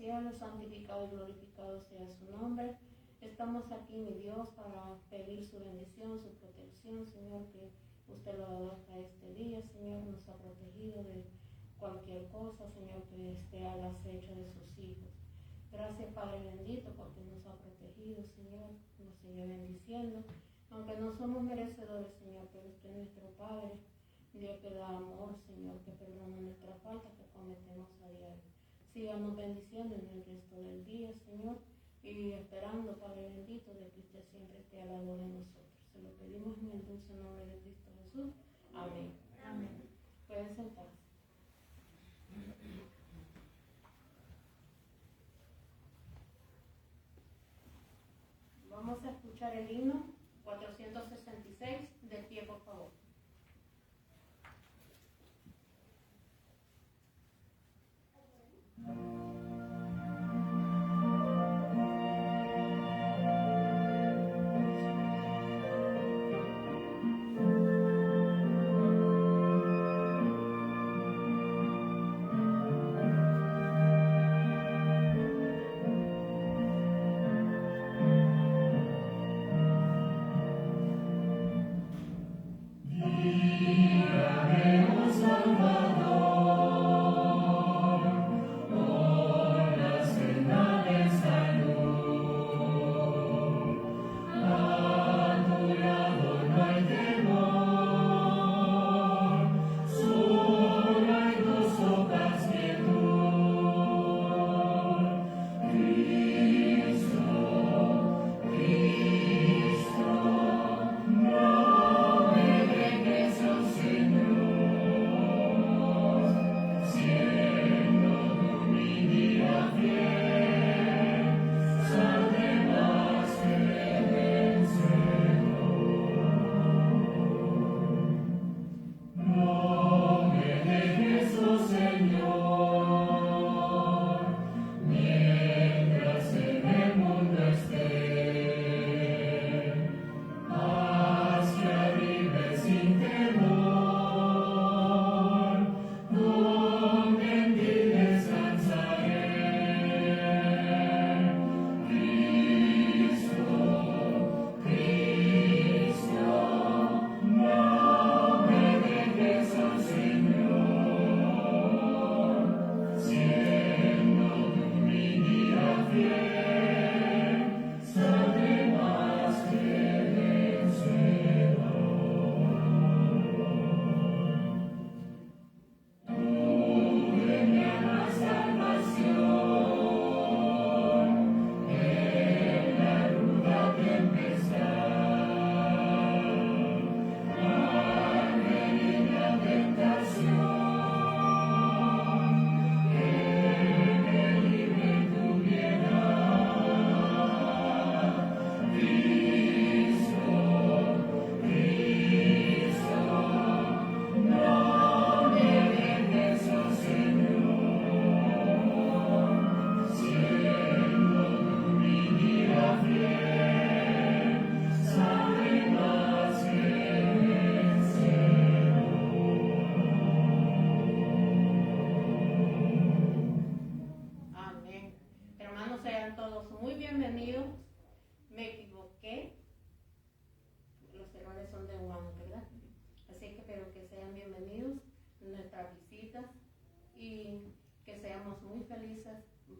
cielos, santificado y glorificado sea su nombre. Estamos aquí, mi Dios, para pedir su bendición, su protección, Señor, que usted lo ha dado hasta este día, Señor, nos ha protegido de cualquier cosa, Señor, que esté al acecho de sus hijos. Gracias, Padre bendito, porque nos ha protegido, Señor, nos sigue bendiciendo. Aunque no somos merecedores, Señor, pero usted es nuestro Padre, Dios que da amor, Señor, que perdona nuestras faltas que cometemos a diario. Síganos bendiciendo en el resto del día, Señor, y esperando, Padre bendito, de que usted siempre esté a la luz de nosotros. Se lo pedimos en el dulce nombre de Cristo Jesús. Amén. Amén. Pueden sentarse. Vamos a escuchar el himno 466, de pie, por favor.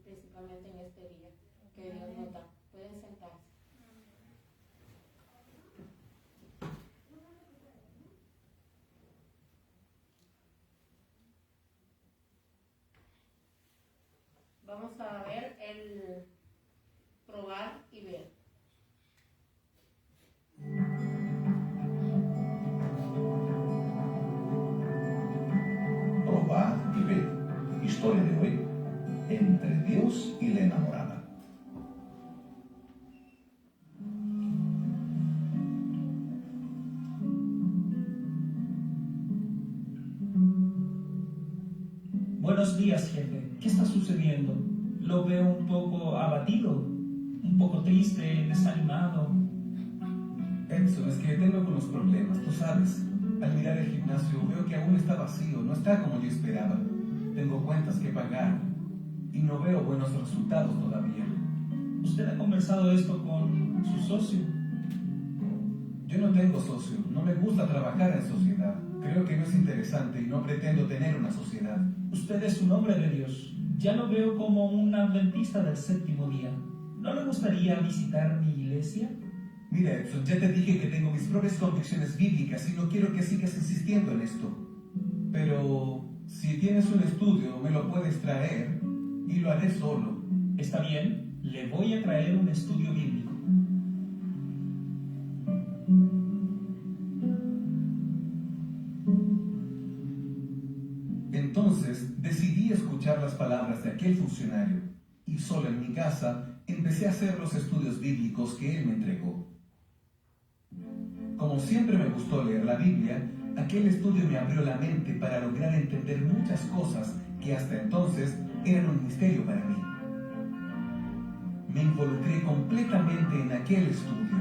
Principalmente en este día que Dios nos da. Pueden sentarse. Vamos a ver el probar y ver. Probad y ved. Historia de hoy. Entre Dios y la enamorada. Buenos días, jefe. ¿Qué está sucediendo? Lo veo un poco abatido, un poco triste, desanimado. Edson, es que tengo algunos problemas, tú sabes. Al mirar el gimnasio veo que aún está vacío, no está como yo esperaba. Tengo cuentas que pagar. y no veo buenos resultados todavía. ¿Usted ha conversado esto con su socio? Yo no tengo socio, no me gusta trabajar en sociedad. Creo que no es interesante y no pretendo tener una sociedad. Usted es un hombre de Dios. Ya lo veo como un adventista del séptimo día. ¿No le gustaría visitar mi iglesia? Mira, Edson, ya te dije que tengo mis propias convicciones bíblicas y no quiero que sigas insistiendo en esto. Pero si tienes un estudio, me lo puedes traer y lo haré solo. Está bien, le voy a traer un estudio bíblico. Entonces decidí escuchar las palabras de aquel funcionario y solo en mi casa empecé a hacer los estudios bíblicos que él me entregó. Como siempre me gustó leer la Biblia, aquel estudio me abrió la mente para lograr entender muchas cosas que hasta entonces eran un misterio para mí. Me involucré completamente en aquel estudio.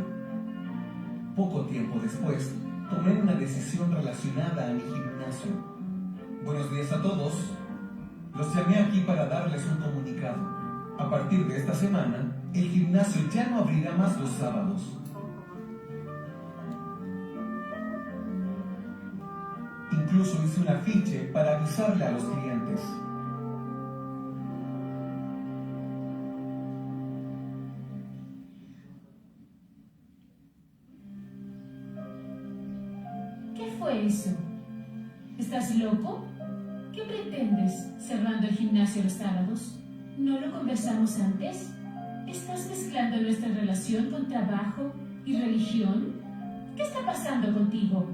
Poco tiempo después, tomé una decisión relacionada a mi gimnasio. Buenos días a todos. Los llamé aquí para darles un comunicado. A partir de esta semana, el gimnasio ya no abrirá más los sábados. Incluso hice un afiche para avisarle a los clientes. ¿Qué fue eso? ¿Estás loco? ¿Qué pretendes cerrando el gimnasio los sábados? ¿No lo conversamos antes? ¿Estás mezclando nuestra relación con trabajo y religión? ¿Qué está pasando contigo?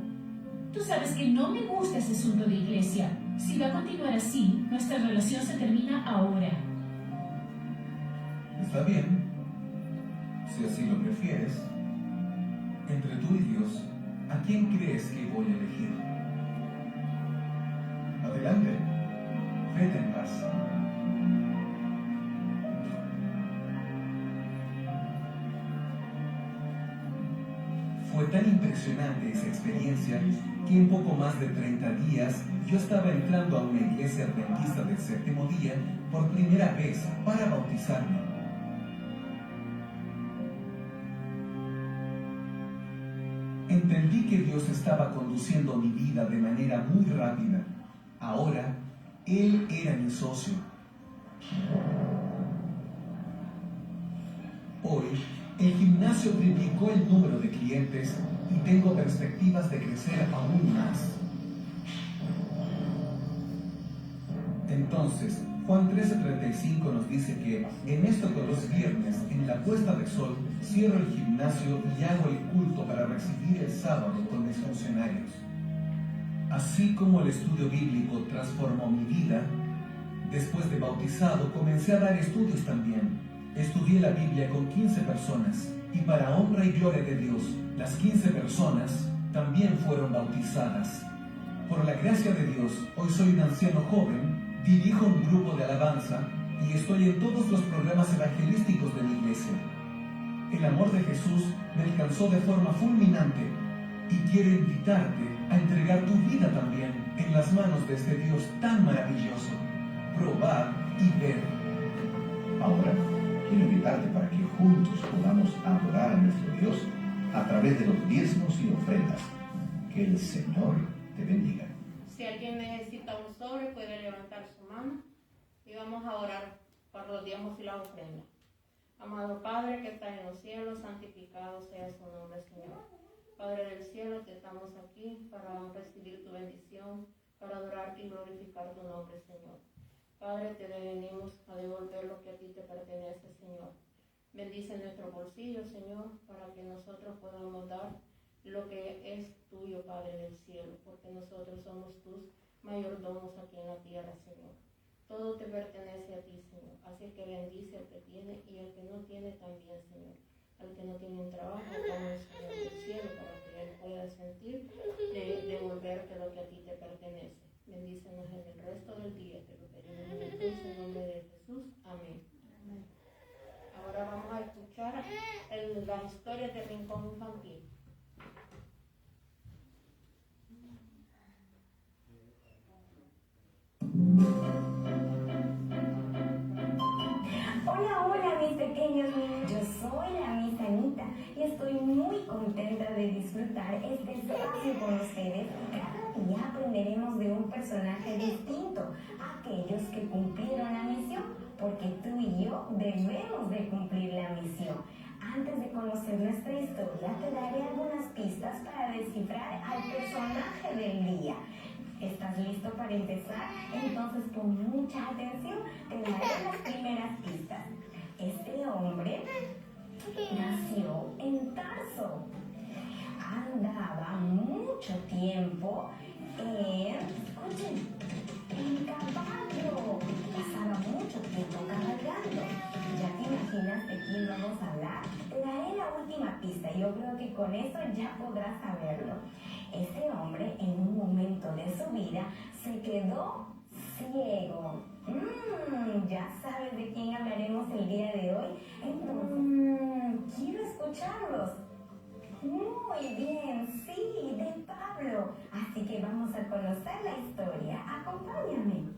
Tú sabes que no me gusta ese asunto de iglesia. Si va a continuar así, nuestra relación se termina ahora. Está bien, si así lo prefieres. Entre tú y Dios, ¿a quién crees que voy a elegir? Adelante, vete en paz. Fue tan impresionante esa experiencia que en poco más de 30 días yo estaba entrando a una iglesia adventista del séptimo día por primera vez para bautizarme. Entendí que Dios estaba conduciendo mi vida de manera muy rápida. Ahora, Él era mi socio. Hoy, el gimnasio triplicó el número de clientes y tengo perspectivas de crecer aún más. Entonces, Juan 13:35 nos dice que en esto que los viernes, en la puesta de sol, cierro el gimnasio y hago el culto para recibir el sábado con mis funcionarios. Así como el estudio bíblico transformó mi vida, después de bautizado comencé a dar estudios también. Estudié la Biblia con 15 personas y para honra y gloria de Dios, las 15 personas también fueron bautizadas. Por la gracia de Dios, hoy soy un anciano joven, dirijo un grupo de alabanza y estoy en todos los programas evangelísticos de mi iglesia. El amor de Jesús me alcanzó de forma fulminante y quiero invitarte a entregar tu vida también en las manos de este Dios tan maravilloso. Probad y ver. Ahora, quiero invitarte para que juntos podamos adorar a nuestro Dios a través de los diezmos y ofrendas. Que el Señor te bendiga. Si alguien necesita un sobre, puede levantar su mano y vamos a orar por los diezmos y la ofrenda. Amado Padre que estás en los cielos, santificado sea su nombre, Señor. Padre del cielo, que estamos aquí para recibir tu bendición, para adorarte y glorificar tu nombre, Señor. Padre, te venimos a devolver lo que a ti te pertenece, Señor. Bendice nuestro bolsillo, Señor, para que nosotros podamos dar lo que es tuyo, Padre del cielo, porque nosotros somos tus mayordomos aquí en la tierra, Señor. Todo te pertenece a ti, Señor. Así que bendice al que tiene y al que no tiene también, Señor. Al que no tiene un trabajo, como el Señor del cielo, para que él pueda sentir de devolverte lo que a ti te pertenece. Bendícenos en el resto del día, te lo pedimos en el dulce nombre de Jesús. Amén. Amén. Ahora vamos a escuchar las historias del Rincón Infantil. soy la Miss Anita y estoy muy contenta de disfrutar este espacio con ustedes. Cada día aprenderemos de un personaje distinto, aquellos que cumplieron la misión, porque tú y yo debemos de cumplir la misión. Antes de conocer nuestra historia, te daré algunas pistas para descifrar al personaje del día. ¿Estás listo para empezar? Entonces pon mucha atención, te daré las primeras pistas. Este hombre nació en Tarso. Andaba mucho tiempo escuchen, en caballo. Pasaba mucho tiempo cabalgando. ¿Ya te imaginas de quién vamos a hablar? Te daré la última pista. Yo creo que con eso ya podrás saberlo. Este hombre en un momento de su vida se quedó ciego. Ya sabes de quién hablaremos el día de hoy. Entonces, quiero escucharlos. Muy bien, sí, de Pablo. Así que vamos a conocer la historia. Acompáñame.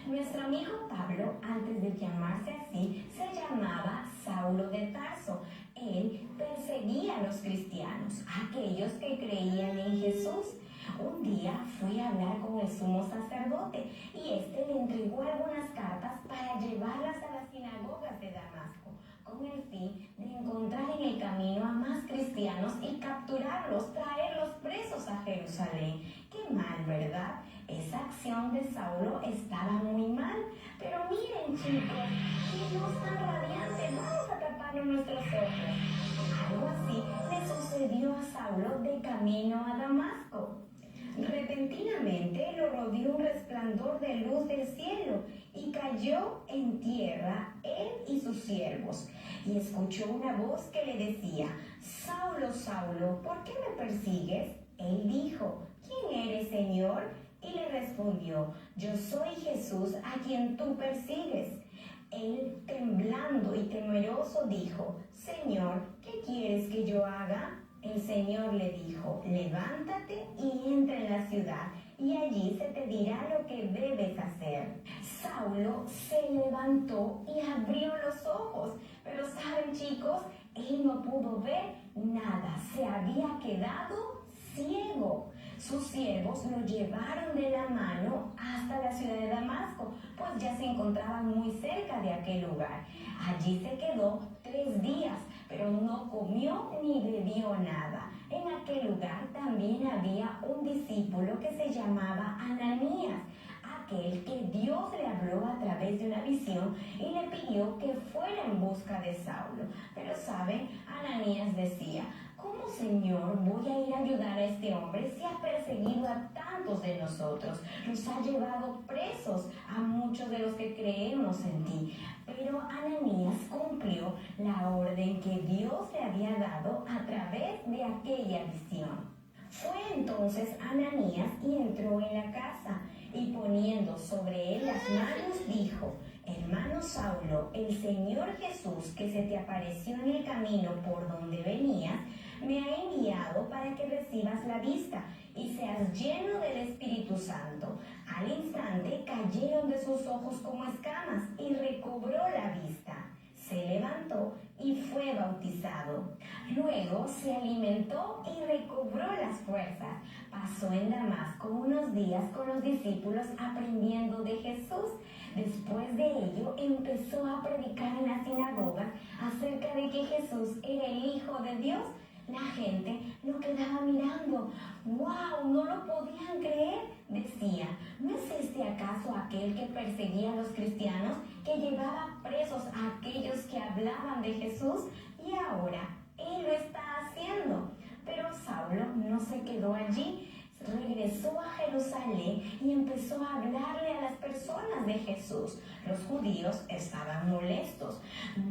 Nuestro amigo Pablo, antes de llamarse así, se llamaba Saulo de Tarso. Él perseguía a los cristianos, aquellos que creían en Jesús. Un día fue a hablar con el sumo sacerdote y este le entregó algunas cartas para llevarlas a las sinagogas de Damasco, con el fin de encontrar en el camino a más cristianos y capturarlos, traerlos presos a Jerusalén. Qué mal, ¿verdad? Esa acción de Saulo estaba muy mal. Pero miren, chicos, que no es tan radiante. Vamos a taparnos nuestros ojos. Algo así le sucedió a Saulo de camino a Damasco. Repentinamente lo rodeó un resplandor de luz del cielo y cayó en tierra él y sus siervos. Y escuchó una voz que le decía: Saulo, Saulo, ¿por qué me persigues? Él dijo: ¿quién eres, Señor? Y le respondió: yo soy Jesús a quien tú persigues. Él, temblando y temeroso, dijo: Señor, ¿qué quieres que yo haga? El Señor le dijo: levántate y entra en la ciudad, y allí se te dirá lo que debes hacer. Saulo se levantó y abrió los ojos, pero saben, chicos, él no pudo ver nada, se había quedado ciego. Sus siervos lo llevaron de la mano hasta la ciudad de Damasco, pues ya se encontraban muy cerca de aquel lugar. Allí se quedó 3 días, pero no comió ni bebió nada. En aquel lugar también había un discípulo que se llamaba Ananías, aquel que Dios le habló a través de una visión y le pidió que fuera en busca de Saulo. Pero saben, Ananías decía: ¿cómo, Señor, voy a ir a ayudar a este hombre si ha perseguido a tantos de nosotros? Nos ha llevado presos a muchos de los que creemos en ti. Pero Ananías cumplió la orden que Dios le había dado a través de aquella visión. Fue entonces Ananías y entró en la casa, y poniendo sobre él las manos dijo: hermano Saulo, el Señor Jesús, que se te apareció en el camino por donde venías, me ha enviado para que recibas la vista y seas lleno del Espíritu Santo. Al instante cayeron de sus ojos como escamas y recobró la vista. Se levantó y fue bautizado. Luego se alimentó y recobró las fuerzas. Pasó en Damasco unos días con los discípulos aprendiendo de Jesús. Después de ello empezó a predicar en las sinagogas acerca de que Jesús era el Hijo de Dios. La gente lo quedaba mirando. ¡Wow! No lo podían creer. Decía: ¿no es este acaso aquel que perseguía a los cristianos, que llevaba presos a aquellos que hablaban de Jesús? Y ahora él lo está haciendo. Pero Saulo no se quedó allí. Regresó a Jerusalén y empezó a hablarle a las personas de Jesús. Los judíos estaban molestos,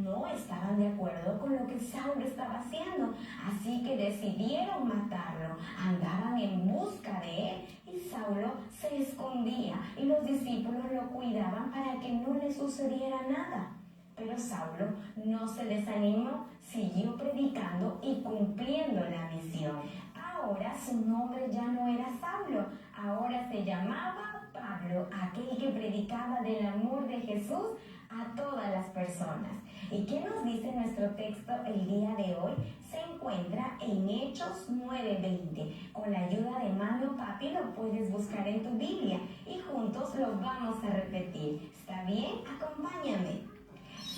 no estaban de acuerdo con lo que Saulo estaba haciendo, así que decidieron matarlo. Andaban en busca de él y Saulo se escondía y los discípulos lo cuidaban para que no le sucediera nada. Pero Saulo no se desanimó, siguió predicando y cumpliendo la misión. Ahora su nombre ya no era Saulo, ahora se llamaba Pablo, aquel que predicaba del amor de Jesús a todas las personas. ¿Y qué nos dice nuestro texto el día de hoy? Se encuentra en Hechos 9:20. Con la ayuda de Mano Papi lo puedes buscar en tu Biblia y juntos lo vamos a repetir. ¿Está bien? Acompáñame.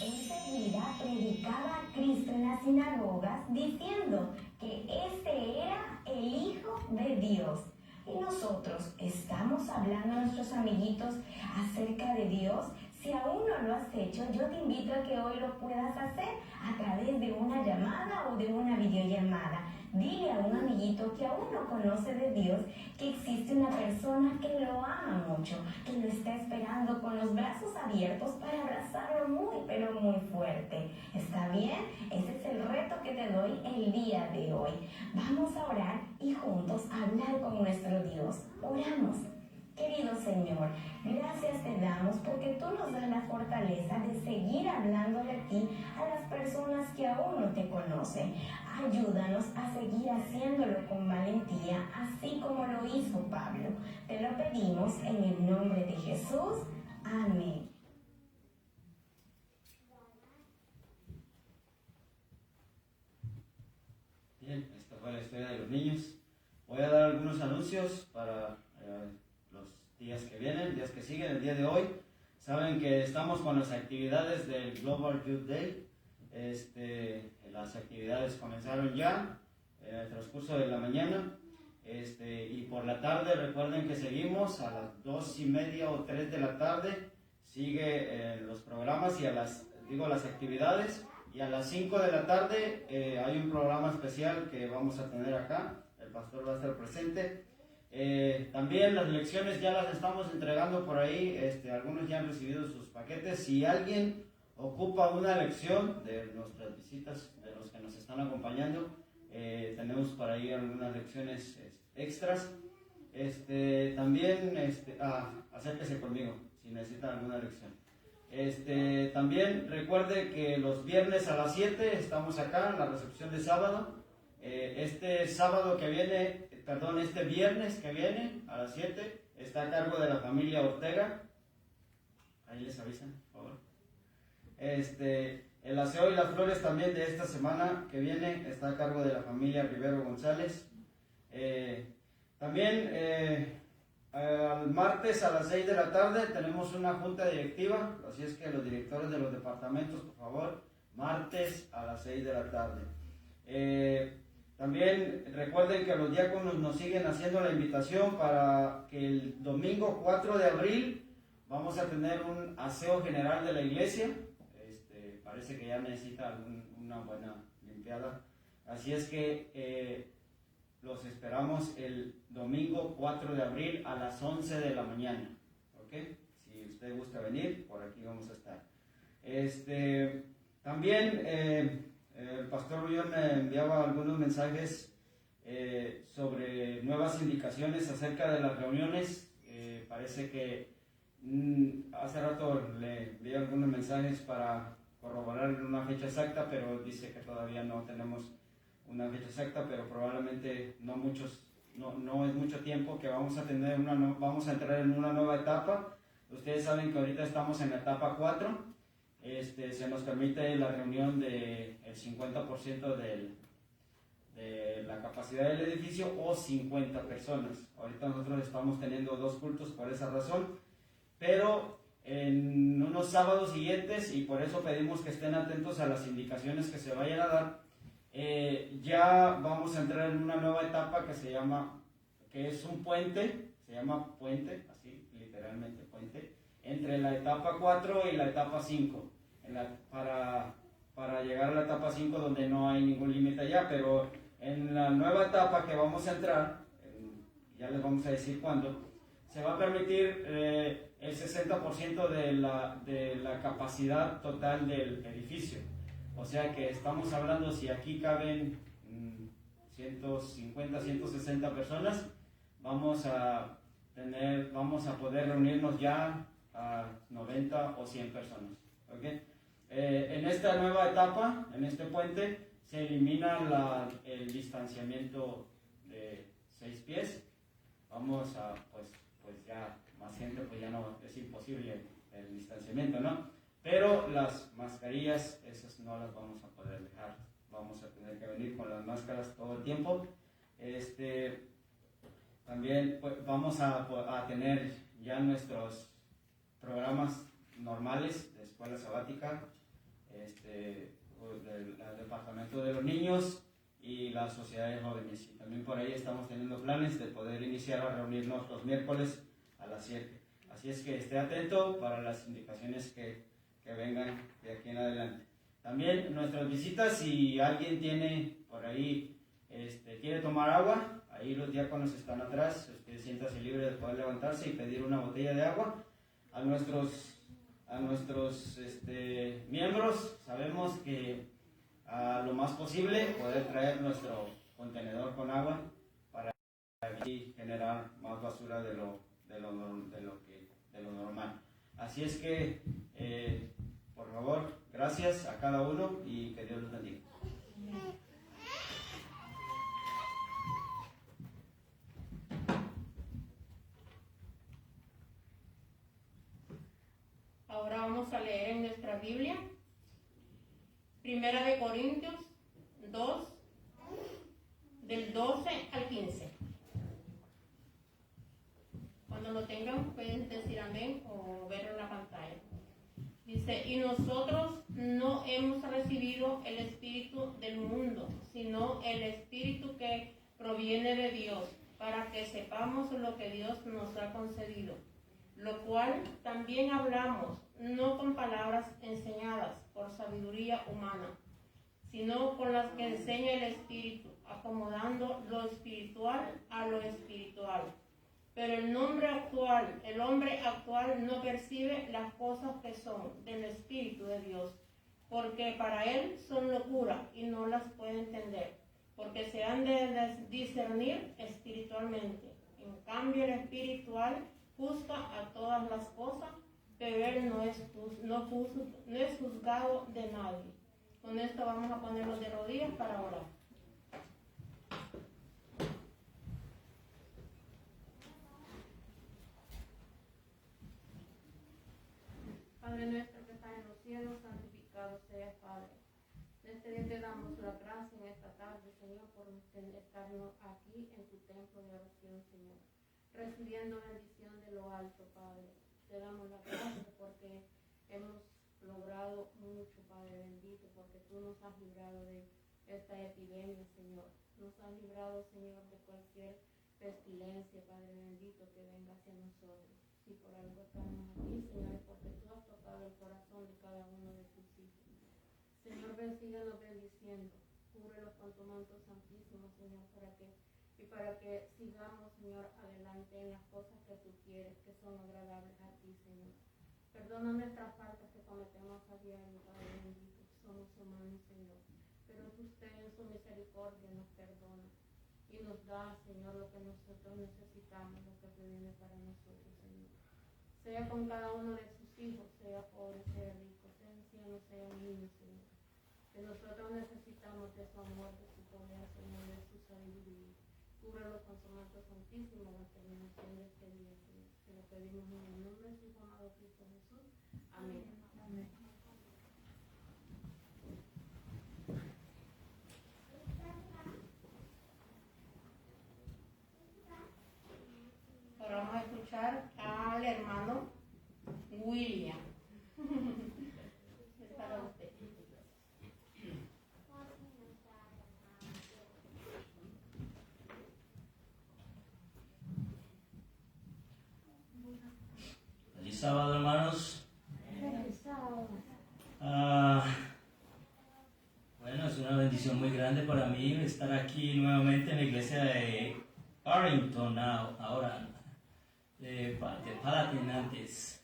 Enseguida predicaba a Cristo en las sinagogas diciendo que este era el Hijo de Dios. Y nosotros estamos hablando a nuestros amiguitos acerca de Dios. Si aún no lo has hecho, yo te invito a que hoy lo puedas hacer a través de una llamada o de una videollamada. Dile a un amiguito que aún no conoce de Dios que existe una persona que lo ama mucho, que lo está esperando con los brazos abiertos para abrazarlo muy, pero muy fuerte. ¿Está bien? Ese es el reto que te doy el día de hoy. Vamos a orar y juntos hablar con nuestro Dios. Oramos. Querido Señor, gracias te damos porque tú nos das la fortaleza de seguir hablando de ti a las personas que aún no te conocen. Ayúdanos a seguir haciéndolo con valentía, así como lo hizo Pablo. Te lo pedimos en el nombre de Jesús. Amén. Bien, esta fue la historia de los niños. Voy a dar algunos anuncios para los días que vienen, días que siguen, el día de hoy. Saben que estamos con las actividades del Global Youth Day. Las actividades comenzaron ya en el transcurso de la mañana. Y por la tarde recuerden que seguimos a las 2:30 o 3 de la tarde. Sigue los programas y las actividades. Y a las 5 de la tarde hay un programa especial que vamos a tener acá. El pastor va a estar presente. También las lecciones ya las estamos entregando por ahí. Algunos ya han recibido sus paquetes. Si alguien ocupa una lección de nuestras visitas, de los que nos están acompañando, tenemos por ahí algunas lecciones extras. También acérquese conmigo si necesitan alguna lección. También recuerde que los viernes a las 7 estamos acá en la recepción de sábado. Este viernes que viene a las 7 está a cargo de la familia Ortega. Ahí les avisan, por favor. El aseo y las flores también de esta semana que viene está a cargo de la familia Rivero González. También el martes a las 6 de la tarde tenemos una junta directiva, así es que los directores de los departamentos, por favor, martes a las 6 de la tarde. También recuerden que los diáconos nos siguen haciendo la invitación para que el domingo 4 de abril vamos a tener un aseo general de la iglesia. Parece que ya necesita una buena limpiada. Así es que los esperamos el domingo 4 de abril a las 11 de la mañana. ¿Ok? Si usted gusta venir, por aquí vamos a estar. También el pastor Rullón me enviaba algunos mensajes sobre nuevas indicaciones acerca de las reuniones. Parece que hace rato le envié algunos mensajes para corroborar una fecha exacta, pero dice que todavía no tenemos una fecha exacta, pero probablemente no es mucho tiempo que vamos a entrar en una nueva etapa. Ustedes saben que ahorita estamos en la etapa 4. Se nos permite la reunión del 50% de la capacidad del edificio o 50 personas. Ahorita nosotros estamos teniendo 2 cultos por esa razón, pero en unos sábados siguientes, y por eso pedimos que estén atentos a las indicaciones que se vayan a dar, ya vamos a entrar en una nueva etapa que es un puente, se llama puente, así literalmente puente, entre la etapa 4 y la etapa 5, para llegar a la etapa 5 donde no hay ningún límite ya, pero en la nueva etapa que vamos a entrar, ya les vamos a decir cuándo, se va a permitir el 60% de la capacidad total del edificio. O sea que estamos hablando, si aquí caben 150, 160 personas, vamos a poder reunirnos ya a 90 o 100 personas. ¿Okay? En esta nueva etapa, en este puente, se elimina el distanciamiento de 6 pies. Vamos a, pues ya más gente, pues ya no es imposible el distanciamiento, ¿no? Pero las mascarillas, esas no las vamos a poder dejar. Vamos a tener que venir con las máscaras todo el tiempo. También pues, vamos a tener ya nuestros programas normales de escuela sabática, del departamento de los niños y la sociedad de jóvenes. Y también por ahí estamos teniendo planes de poder iniciar a reunirnos los miércoles a las 7. Así es que esté atento para las indicaciones que vengan de aquí en adelante. También nuestras visitas, si alguien tiene por ahí, quiere tomar agua, ahí los diáconos están atrás, usted siéntase libre de poder levantarse y pedir una botella de agua. A nuestros miembros, sabemos que a lo más posible poder traer nuestro contenedor con agua para así generar más basura de lo normal. Así es que, por favor, gracias a cada uno y que Dios los bendiga. Ahora vamos a leer en nuestra Biblia, Primera de Corintios 2, del 12 al 15. Cuando lo tengan pueden decir amén o verlo en la pantalla. Dice, y nosotros no hemos recibido el espíritu del mundo, sino el espíritu que proviene de Dios, para que sepamos lo que Dios nos ha concedido, lo cual también hablamos, no con palabras enseñadas por sabiduría humana, sino con las que enseña el Espíritu, acomodando lo espiritual a lo espiritual. Pero el hombre actual no percibe las cosas que son del Espíritu de Dios, porque para él son locura y no las puede entender, porque se han de discernir espiritualmente. En cambio, el espiritual juzga a todas las cosas, pero él no es juzgado de nadie. Con esto vamos a ponernos de rodillas para orar. Padre nuestro que está en los cielos, santificado sea, Padre. En este día te damos la gracia en esta tarde, Señor, por estarnos aquí en tu templo de oración, Señor, recibiendo bendición de lo alto, Padre. Te damos la gracia porque hemos logrado mucho, Padre bendito, porque tú nos has librado de esta epidemia, Señor. Nos has librado, Señor, de cualquier pestilencia, Padre bendito, que venga hacia nosotros. Si por algo estamos aquí, Señor, es porque tú has tocado el corazón de cada uno de tus hijos. Señor, síguenos bendiciendo. Cúbrelos con tu manto santísimo, Señor, para que sigamos, Señor, adelante en las cosas que tú quieres, que son agradables a ti, Señor. Perdona nuestras faltas que cometemos a diario, Padre bendito. Somos humanos, Señor, pero usted en su misericordia nos perdona y nos da, Señor, lo que nosotros necesitamos, lo que viene para nosotros, Señor. Sea con cada uno de sus hijos, sea pobre, sea rico, sea anciano, sea niño, Señor. Que nosotros necesitamos de su amor, de su poder, Señor, de su sabiduría. Cúbrelo con su manto santísimo en la terminación de este día, Señor. Te lo pedimos en el nombre de su Hijo amado Cristo Jesús. Amén. Amén. Ahora vamos a escuchar al hermano William. Es para usted. Feliz sábado, hermanos. Bueno, es una bendición muy grande para mí estar aquí nuevamente en la iglesia de Arlington, ahora de Palatine antes.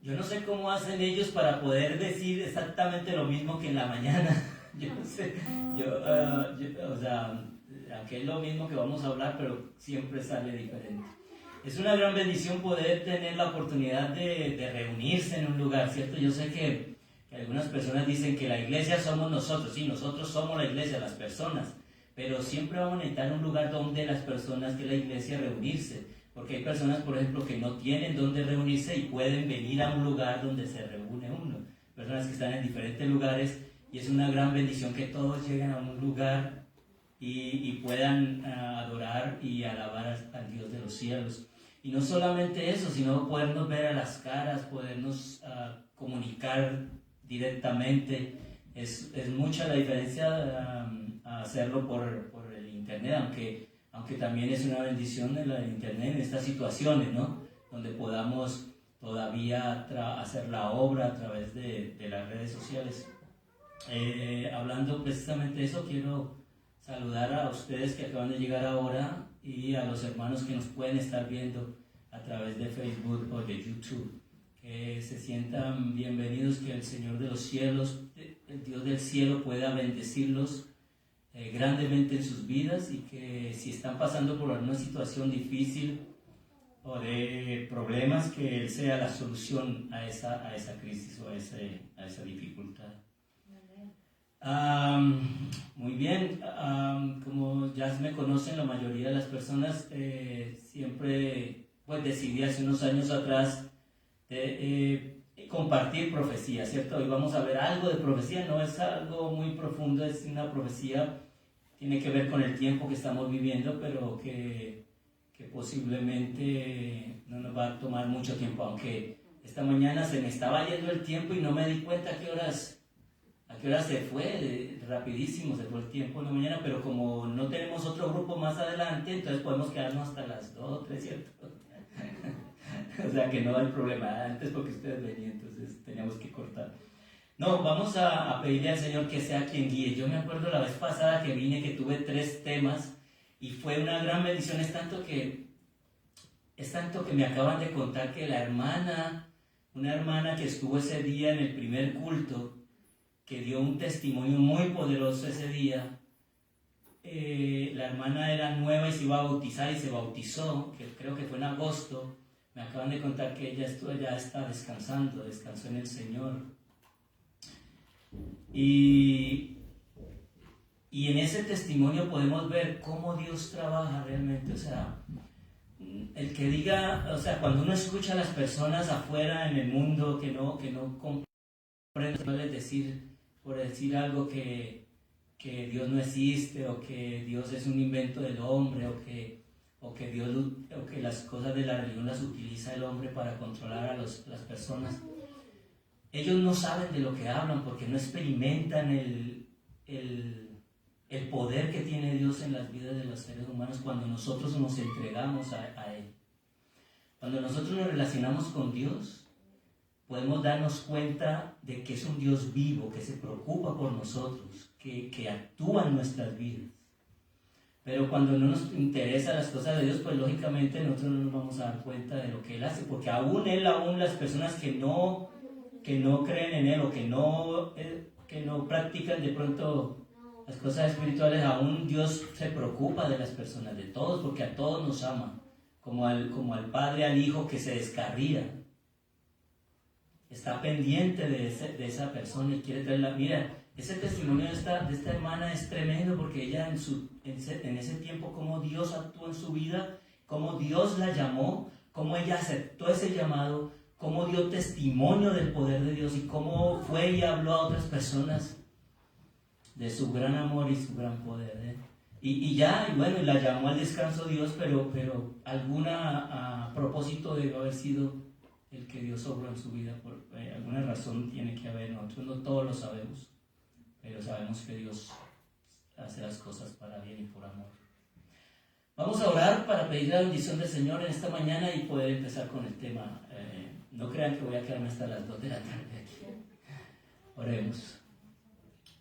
Yo no sé cómo hacen ellos para poder decir exactamente lo mismo que en la mañana. Yo no sé, o sea, aunque es lo mismo que vamos a hablar, pero siempre sale diferente. Es una gran bendición poder tener la oportunidad de reunirse en un lugar, ¿cierto? Yo sé que algunas personas dicen que la iglesia somos nosotros, sí, nosotros somos la iglesia, las personas, pero siempre vamos a necesitar un lugar donde las personas de la iglesia reunirse, porque hay personas, por ejemplo, que no tienen donde reunirse y pueden venir a un lugar donde se reúne uno, personas que están en diferentes lugares, y es una gran bendición que todos lleguen a un lugar y puedan adorar y alabar al Dios de los cielos. Y no solamente eso, sino podernos ver a las caras, podernos comunicar directamente. Es mucha la diferencia hacerlo por el internet, aunque también es una bendición el internet en estas situaciones, ¿no? Donde podamos todavía hacer la obra a través de las redes sociales. Hablando precisamente de eso, quiero saludar a ustedes que acaban de llegar ahora y a los hermanos que nos pueden estar viendo a través de Facebook o de YouTube. Que se sientan bienvenidos, que el Señor de los cielos, el Dios del cielo, pueda bendecirlos grandemente en sus vidas, y que si están pasando por alguna situación difícil o de problemas, que Él sea la solución a esa crisis o a esa dificultad. Muy bien, como ya me conocen la mayoría de las personas, siempre pues decidí hace unos años atrás compartir profecía, ¿cierto? Hoy vamos a ver algo de profecía, no es algo muy profundo, es una profecía, tiene que ver con el tiempo que estamos viviendo, pero que posiblemente no nos va a tomar mucho tiempo, aunque esta mañana se me estaba yendo el tiempo y no me di cuenta a qué horas se fue, rapidísimo se fue el tiempo en la mañana, pero como no tenemos otro grupo más adelante, entonces podemos quedarnos hasta las 2 o 3, ¿cierto? O sea que no hay problema, antes porque ustedes venían, entonces teníamos que cortar. No, vamos a pedirle al Señor que sea quien guíe. Yo me acuerdo la vez pasada que vine, que tuve 3 temas, y fue una gran bendición, es tanto que me acaban de contar que una hermana que estuvo ese día en el primer culto, que dio un testimonio muy poderoso ese día. La hermana era nueva y se iba a bautizar y se bautizó, que creo que fue en agosto. Me acaban de contar que ella ya está descansó en el Señor. Y en ese testimonio podemos ver cómo Dios trabaja realmente. O sea, el que diga, o sea, cuando uno escucha a las personas afuera en el mundo que no comprenden, suele decir, por decir algo, que Dios no existe, o que Dios es un invento del hombre, o que las cosas de la religión las utiliza el hombre para controlar a las personas. Ellos no saben de lo que hablan porque no experimentan el poder que tiene Dios en las vidas de los seres humanos cuando nosotros nos entregamos a Él. Cuando nosotros nos relacionamos con Dios, podemos darnos cuenta de que es un Dios vivo, que se preocupa por nosotros, que actúa en nuestras vidas. Pero cuando no nos interesan las cosas de Dios, pues lógicamente nosotros no nos vamos a dar cuenta de lo que Él hace, porque aún las personas que no creen en Él, o que no practican de pronto las cosas espirituales, aún Dios se preocupa de las personas, de todos, porque a todos nos ama, como al padre al hijo que se descarría. Está pendiente de esa persona y quiere traerla. Mira, ese testimonio de esta hermana es tremendo, porque ella en ese tiempo, cómo Dios actuó en su vida, cómo Dios la llamó, cómo ella aceptó ese llamado, cómo dio testimonio del poder de Dios, y cómo fue y habló a otras personas de su gran amor y su gran poder. Y bueno, la llamó al descanso Dios, pero alguna propósito debió haber sido el que Dios obró en su vida. Por alguna razón tiene que haber. Nosotros no todos lo sabemos, pero sabemos que Dios hace las cosas para bien y por amor. Vamos a orar para pedir la bendición del Señor en esta mañana y poder empezar con el tema. No crean que voy a quedarme hasta las 2 de la tarde aquí. Oremos.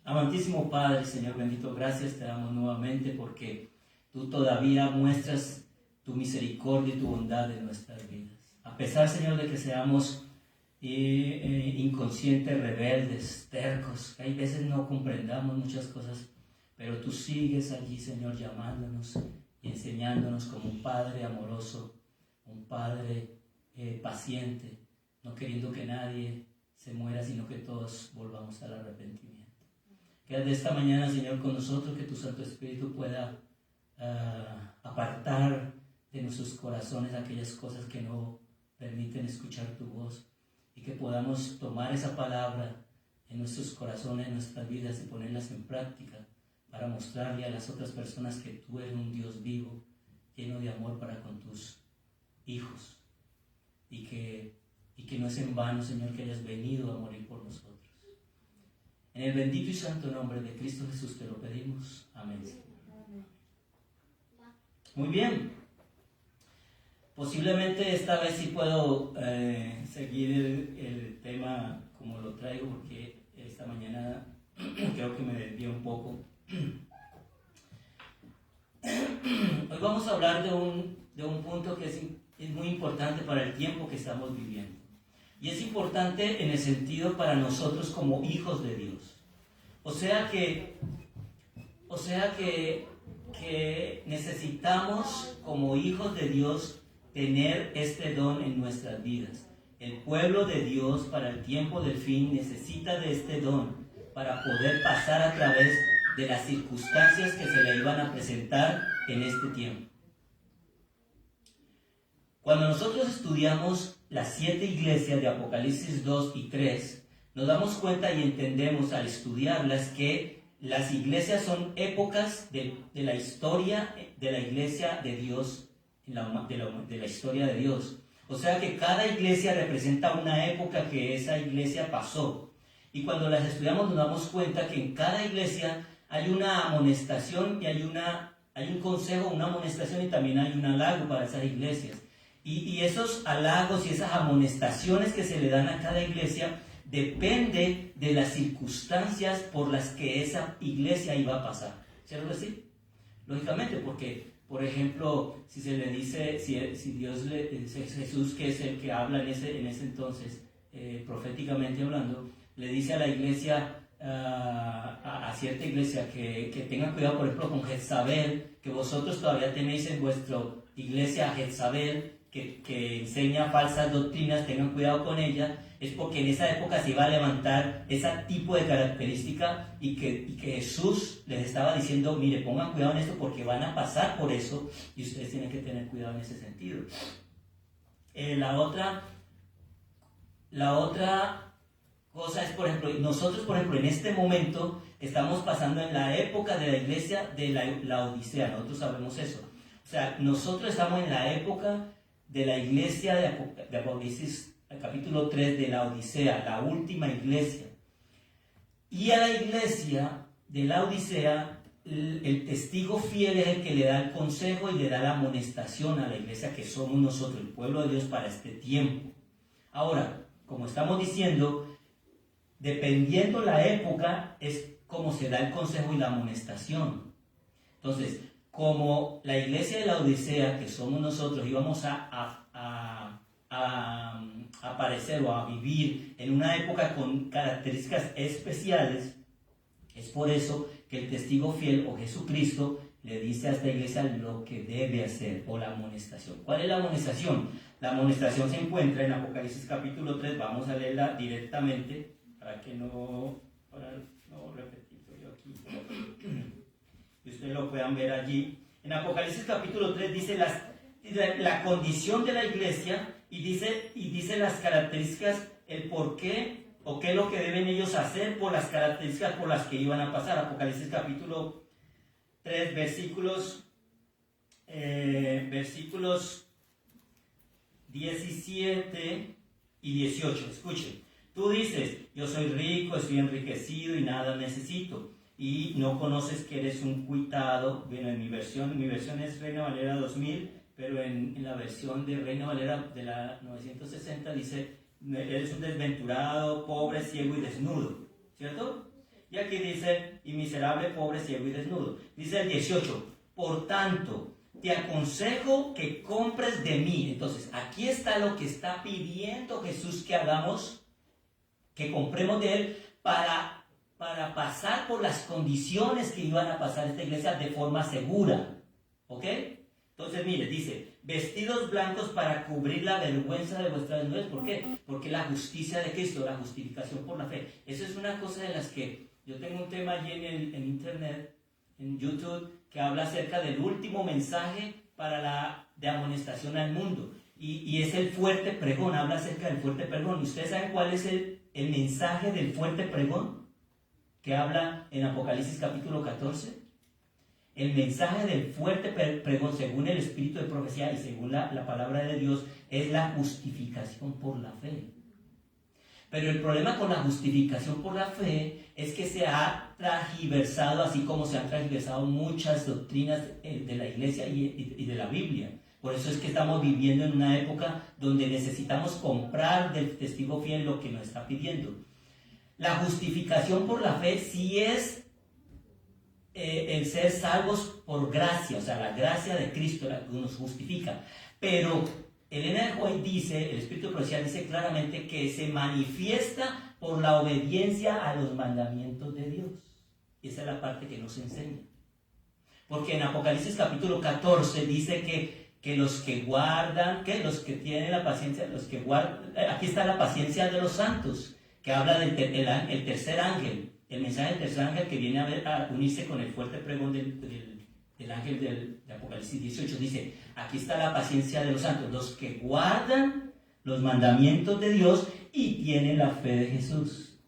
Amantísimo Padre, Señor bendito, gracias te damos nuevamente porque tú todavía muestras tu misericordia y tu bondad en nuestras vidas. A pesar, Señor, de que seamos inconscientes, rebeldes, tercos, que hay veces no comprendamos muchas cosas, pero tú sigues allí, Señor, llamándonos y enseñándonos como un Padre amoroso, un Padre paciente, no queriendo que nadie se muera, sino que todos volvamos al arrepentimiento. Quédate esta mañana, Señor, con nosotros, que tu Santo Espíritu pueda apartar de nuestros corazones aquellas cosas que no permiten escuchar tu voz, y que podamos tomar esa palabra en nuestros corazones, en nuestras vidas, y ponerlas en práctica para mostrarle a las otras personas que tú eres un Dios vivo, lleno de amor para con tus hijos, y que no es en vano, Señor, que hayas venido a morir por nosotros. En el bendito y santo nombre de Cristo Jesús te lo pedimos. Amén. Muy bien. Posiblemente esta vez sí puedo seguir el tema como lo traigo, porque esta mañana creo que me desvié un poco. Hoy vamos a hablar de un punto que es muy importante para el tiempo que estamos viviendo. Y es importante en el sentido para nosotros como hijos de Dios. O sea que necesitamos como hijos de Dios tener este don en nuestras vidas. El pueblo de Dios para el tiempo del fin necesita de este don para poder pasar a través de las circunstancias que se le iban a presentar en este tiempo. Cuando nosotros estudiamos las 7 iglesias de Apocalipsis 2 y 3, nos damos cuenta y entendemos al estudiarlas que las iglesias son épocas de la historia de la iglesia de Dios, de la historia de Dios. O sea que cada iglesia representa una época que esa iglesia pasó. Y cuando las estudiamos nos damos cuenta que en cada iglesia hay una amonestación y hay un consejo, una amonestación, y también hay un halago para esas iglesias. Y esos halagos y esas amonestaciones que se le dan a cada iglesia depende de las circunstancias por las que esa iglesia iba a pasar. ¿Cierto decir? Lógicamente, porque, por ejemplo, si se le dice, si Dios Jesús, que es el que habla en ese entonces, proféticamente hablando, le dice a la iglesia, a cierta iglesia, que tengan cuidado, por ejemplo, con Jezabel, que vosotros todavía tenéis en vuestra iglesia a Jezabel, que enseña falsas doctrinas, tengan cuidado con ella, es porque en esa época se iba a levantar ese tipo de característica, y que Jesús les estaba diciendo, mire, pongan cuidado en esto porque van a pasar por eso, y ustedes tienen que tener cuidado en ese sentido. La otra cosa es, por ejemplo, nosotros, por ejemplo, en este momento estamos pasando en la época de la iglesia de la Odisea, nosotros sabemos eso. O sea, nosotros estamos en la época de la iglesia de Apocalipsis, el capítulo 3 de la Odisea, la última iglesia. Y a la iglesia de la Odisea, el testigo fiel es el que le da el consejo y le da la amonestación a la iglesia, que somos nosotros, el pueblo de Dios para este tiempo. Ahora, como estamos diciendo, dependiendo la época, es como se da el consejo y la amonestación. Entonces, como la iglesia de la Odisea, que somos nosotros, íbamos a aparecer o a vivir en una época con características especiales, es por eso que el testigo fiel o Jesucristo le dice a esta iglesia lo que debe hacer, o la amonestación. ¿Cuál es la amonestación? La amonestación se encuentra en Apocalipsis capítulo 3, vamos a leerla directamente para no repetirlo yo aquí, y ustedes lo puedan ver allí. En Apocalipsis capítulo 3 dice la condición de la iglesia, y dice las características, el por qué o qué es lo que deben ellos hacer por las características por las que iban a pasar. Apocalipsis capítulo 3, versículos 17 y 18. Escuchen. Tú dices, yo soy rico, estoy enriquecido y nada necesito, y no conoces que eres un cuitado. Bueno, en mi versión es Reina Valera 2000, pero en la versión de Reina Valera de la 960 dice, eres un desventurado, pobre, ciego y desnudo, ¿cierto? Y aquí dice, y miserable, pobre, ciego y desnudo. Dice el 18, por tanto, te aconsejo que compres de mí. Entonces, aquí está lo que está pidiendo Jesús que hagamos, que compremos de Él para pasar por las condiciones que iban a pasar esta iglesia de forma segura. ¿Ok? Entonces, mire, dice, vestidos blancos para cubrir la vergüenza de vuestra desnudez. ¿Por qué? Porque la justicia de Cristo, la justificación por la fe. Eso es una cosa de las que Yo tengo un tema allí en internet, en YouTube, que habla acerca del último mensaje de amonestación al mundo. Y es el fuerte pregón, habla acerca del fuerte pregón. ¿Y ustedes saben cuál es el mensaje del fuerte pregón que habla en Apocalipsis capítulo 14? El mensaje del fuerte pregón, según el espíritu de profecía y según la palabra de Dios, es la justificación por la fe. Pero el problema con la justificación por la fe es que se ha transgiversado, así como se han transgiversado muchas doctrinas de la iglesia y de la Biblia. Por eso es que estamos viviendo en una época donde necesitamos comprar del testigo fiel lo que nos está pidiendo. La justificación por la fe sí es el ser salvos por gracia, o sea, la gracia de Cristo la que nos justifica. Pero Elena de White dice, el Espíritu de Profecía dice claramente que se manifiesta por la obediencia a los mandamientos de Dios. Y esa es la parte que nos enseña. Porque en Apocalipsis capítulo 14 dice que los que guardan, que los que tienen la paciencia, los que guardan, aquí está la paciencia de los santos, que habla del el tercer ángel, el mensaje del tercer ángel que viene a unirse con el fuerte pregón del ángel de Apocalipsis 18, dice, aquí está la paciencia de los santos, los que guardan los mandamientos de Dios y tienen la fe de Jesús.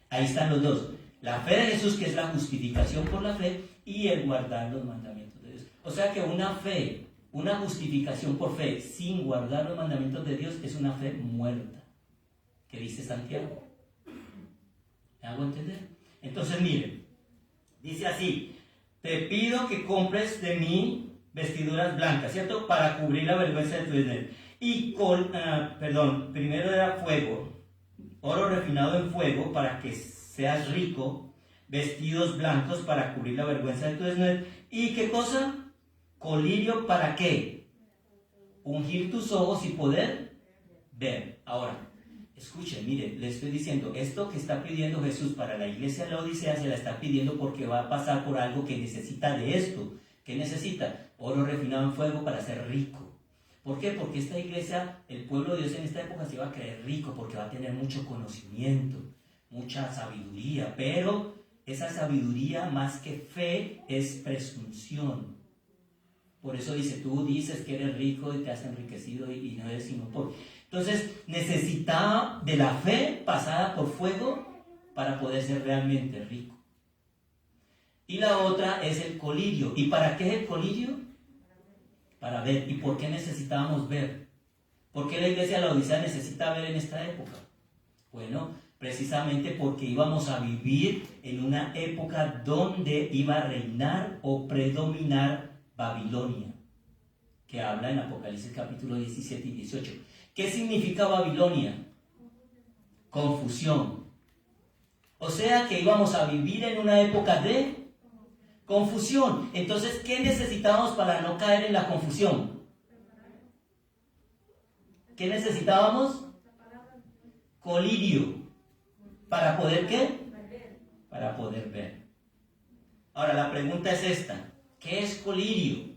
Ahí están los dos, la fe de Jesús, que es la justificación por la fe, y el guardar los mandamientos de Dios. O sea que una fe, una justificación por fe sin guardar los mandamientos de Dios es una fe muerta, que dice Santiago. ¿Me hago entender? Entonces miren, dice así, te pido que compres de mí vestiduras blancas, ¿cierto? Para cubrir la vergüenza de tu desnudez. Y primero era fuego, oro refinado en fuego para que seas rico, vestidos blancos para cubrir la vergüenza de tu desnudez. ¿Y qué cosa? Colirio, ¿para qué? Ungir tus ojos y poder ver. Ahora, escuchen, miren, le estoy diciendo, esto que está pidiendo Jesús para la iglesia de la Odisea se la está pidiendo porque va a pasar por algo que necesita de esto. ¿Qué necesita? Oro refinado en fuego para ser rico. ¿Por qué? Porque esta iglesia, el pueblo de Dios en esta época se va a creer rico porque va a tener mucho conocimiento, mucha sabiduría, pero esa sabiduría más que fe es presunción. Por eso dice, tú dices que eres rico y te has enriquecido y no eres sino pobre. Entonces necesitaba de la fe pasada por fuego para poder ser realmente rico. Y la otra es el colirio. ¿Y para qué es el colirio? Para ver. ¿Y por qué necesitábamos ver? ¿Por qué la iglesia de la Odisea necesita ver en esta época? Bueno, precisamente porque íbamos a vivir en una época donde iba a reinar o predominar Babilonia, que habla en Apocalipsis capítulo 17 y 18. ¿Qué significa Babilonia? Confusión. O sea que íbamos a vivir en una época de confusión. Entonces, ¿qué necesitábamos para no caer en la confusión? ¿Qué necesitábamos? Colirio. ¿Para poder qué? Para poder ver. Ahora, la pregunta es esta. ¿Qué es colirio?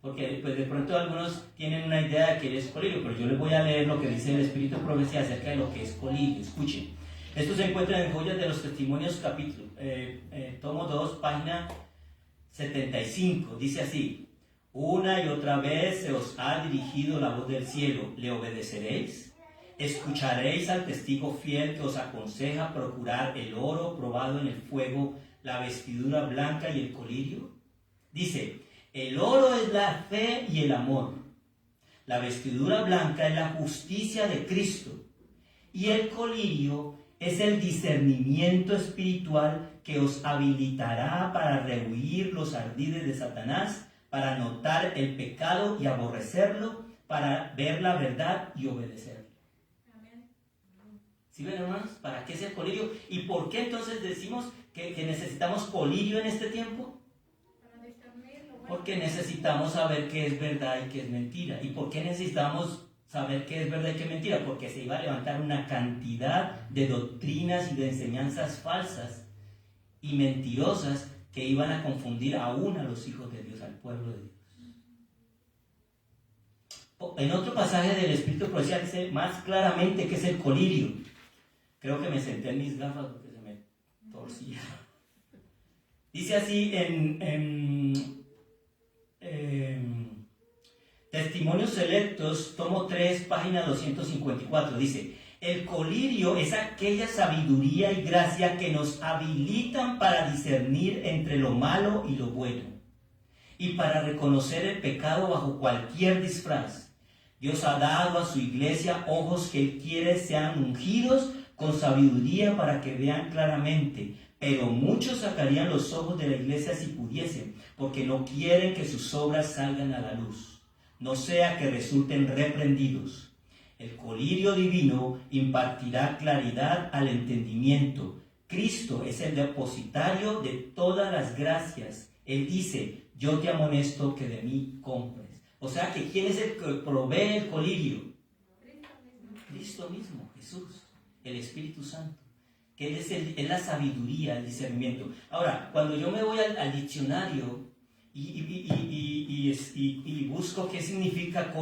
Porque pues, de pronto algunos tienen una idea de qué es colirio, pero yo les voy a leer lo que dice el Espíritu de Profecía acerca de lo que es colirio. Escuchen. Esto se encuentra en Joyas de los Testimonios, capítulo, tomo 2, página 75. Dice así: una y otra vez se os ha dirigido la voz del cielo. ¿Le obedeceréis? ¿Escucharéis al testigo fiel que os aconseja procurar el oro probado en el fuego, la vestidura blanca y el colirio? Dice, el oro es la fe y el amor. La vestidura blanca es la justicia de Cristo. Y el colirio es el discernimiento espiritual que os habilitará para rehuir los ardides de Satanás, para notar el pecado y aborrecerlo, para ver la verdad y obedecerlo. ¿Sí ven, hermanos? ¿Para qué es el colirio? ¿Y por qué entonces decimos que necesitamos colirio en este tiempo? Porque necesitamos saber qué es verdad y qué es mentira. ¿Y por qué necesitamos saber qué es verdad y qué es mentira? Porque se iba a levantar una cantidad de doctrinas y de enseñanzas falsas y mentirosas que iban a confundir aún a los hijos de Dios, al pueblo de Dios. En otro pasaje del Espíritu de Profecía dice más claramente qué es el colirio. Creo que me senté en mis gafas porque se me torcido. Dice así en Testimonios Selectos, tomo 3, página 254, dice: el colirio es aquella sabiduría y gracia que nos habilitan para discernir entre lo malo y lo bueno, y para reconocer el pecado bajo cualquier disfraz. Dios ha dado a su iglesia ojos que Él quiere sean ungidos con sabiduría para que vean claramente, pero muchos sacarían los ojos de la iglesia si pudiesen, porque no quieren que sus obras salgan a la luz, no sea que resulten reprendidos. El colirio divino impartirá claridad al entendimiento. Cristo es el depositario de todas las gracias. Él dice: yo te amonesto que de mí compres. O sea que ¿quién es el que provee el colirio? Cristo mismo, Jesús, el Espíritu Santo, que Él es la sabiduría, el discernimiento. Ahora, cuando yo me voy al diccionario y busco qué significa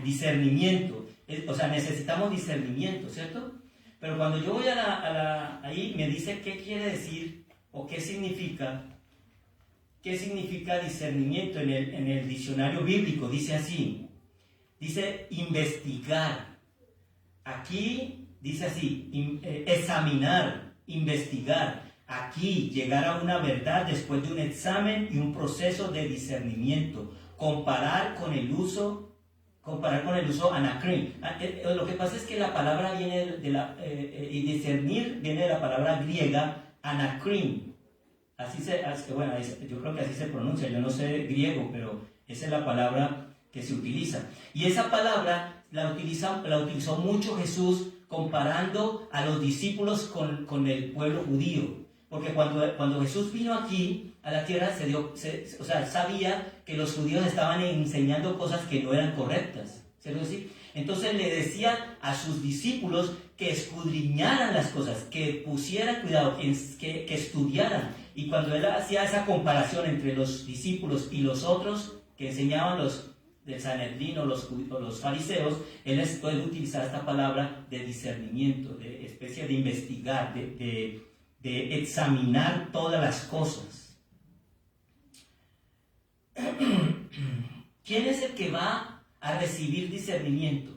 discernimiento, o sea, necesitamos discernimiento, ¿cierto? Pero cuando yo voy ahí me dice qué quiere decir o qué significa discernimiento en el diccionario bíblico. Dice así, dice investigar. Aquí dice así, examinar, investigar. Aquí llegar a una verdad después de un examen y un proceso de discernimiento. Comparar con el uso anacrim. Lo que pasa es que la palabra viene y discernir viene de la palabra griega anacrim. Yo creo que así se pronuncia. Yo no sé griego, pero esa es la palabra que se utiliza. Y esa palabra la utilizó mucho Jesús comparando a los discípulos con el pueblo judío. Porque cuando Jesús vino aquí a la tierra, sabía que los judíos estaban enseñando cosas que no eran correctas. ¿Cierto? Entonces le decía a sus discípulos que escudriñaran las cosas, que pusieran cuidado, que estudiaran. Y cuando él hacía esa comparación entre los discípulos y los otros que enseñaban los del Sanedrín o los fariseos, él puede utilizar esta palabra de discernimiento, de especie de investigar, de examinar todas las cosas. ¿Quién es el que va a recibir discernimiento?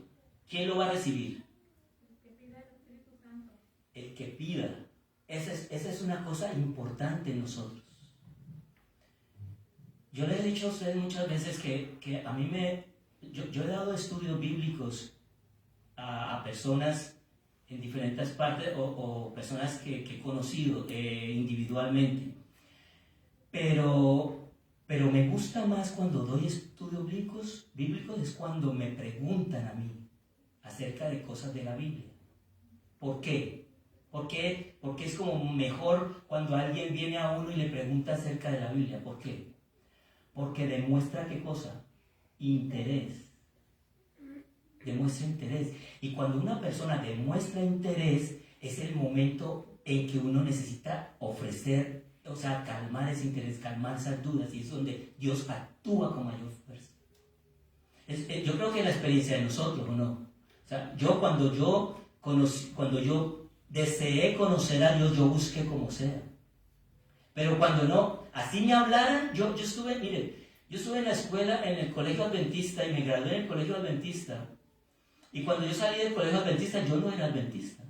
¿Quién lo va a recibir? El que pida. Esa es una cosa importante en nosotros. Yo le he dicho a ustedes muchas veces que a mí yo he dado estudios bíblicos a personas en diferentes partes o personas que he conocido individualmente. Pero me gusta más cuando doy estudios bíblicos es cuando me preguntan a mí acerca de cosas de la Biblia. ¿Por qué? Porque es como mejor cuando alguien viene a uno y le pregunta acerca de la Biblia. ¿Por qué? Porque demuestra ¿qué cosa? Interés. Demuestra interés. Y cuando una persona demuestra interés, es el momento en que uno necesita ofrecer, o sea, calmar ese interés, calmar esas dudas, y es donde Dios actúa con mayor fuerza. Yo creo que es la experiencia de nosotros, ¿o no? O sea, cuando yo deseé conocer a Dios, yo busqué como sea. Pero cuando no, así me hablaran, yo estuve en la escuela, en el colegio adventista, y me gradué en el colegio adventista. Y cuando yo salí del colegio adventista, yo no era adventista.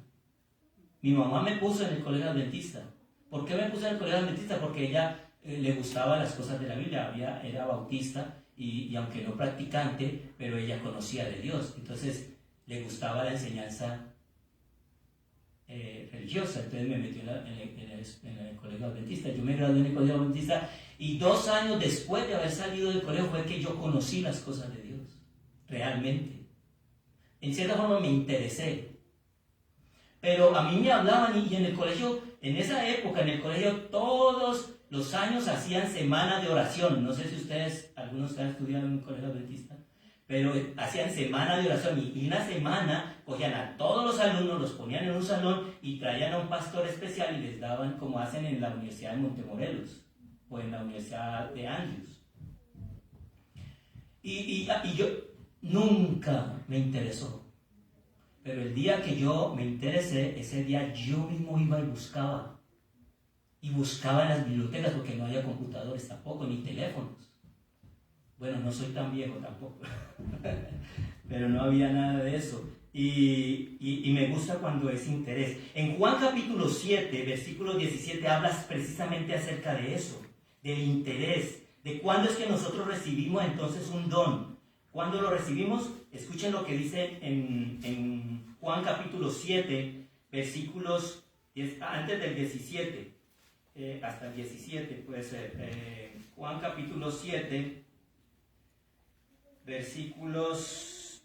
Mi mamá me puso en el colegio adventista. ¿Por qué me puso en el colegio adventista? Porque ella le gustaban las cosas de la Biblia. Era bautista y aunque no practicante, pero ella conocía de Dios. Entonces le gustaba la enseñanza religiosa. Entonces me metió en el colegio adventista. Yo me gradué en el colegio adventista y 2 años después de haber salido del colegio fue que yo conocí las cosas de Dios. Realmente. En cierta forma me interesé. Pero a mí me hablaban y en el colegio, en esa época, en el colegio, todos los años hacían semana de oración. No sé si algunos están estudiando en un colegio adventista, pero hacían semana de oración y una semana cogían a todos los alumnos, los ponían en un salón y traían a un pastor especial y les daban como hacen en la Universidad de Montemorelos o en la Universidad de Andrews. Y yo nunca me interesó. Pero el día que yo me interesé, ese día yo mismo iba y buscaba. y buscaba en las bibliotecas, porque no había computadores tampoco, ni teléfonos. Bueno, no soy tan viejo tampoco, pero no había nada de eso. Y me gusta cuando es interés. En Juan capítulo 7, versículo 17, hablas precisamente acerca de eso, del interés, de cuándo es que nosotros recibimos entonces un don. ¿Cuándo lo recibimos? Escuchen lo que dice en Juan capítulo 7, versículos antes del 17, hasta el 17 puede ser. Juan capítulo 7, versículos,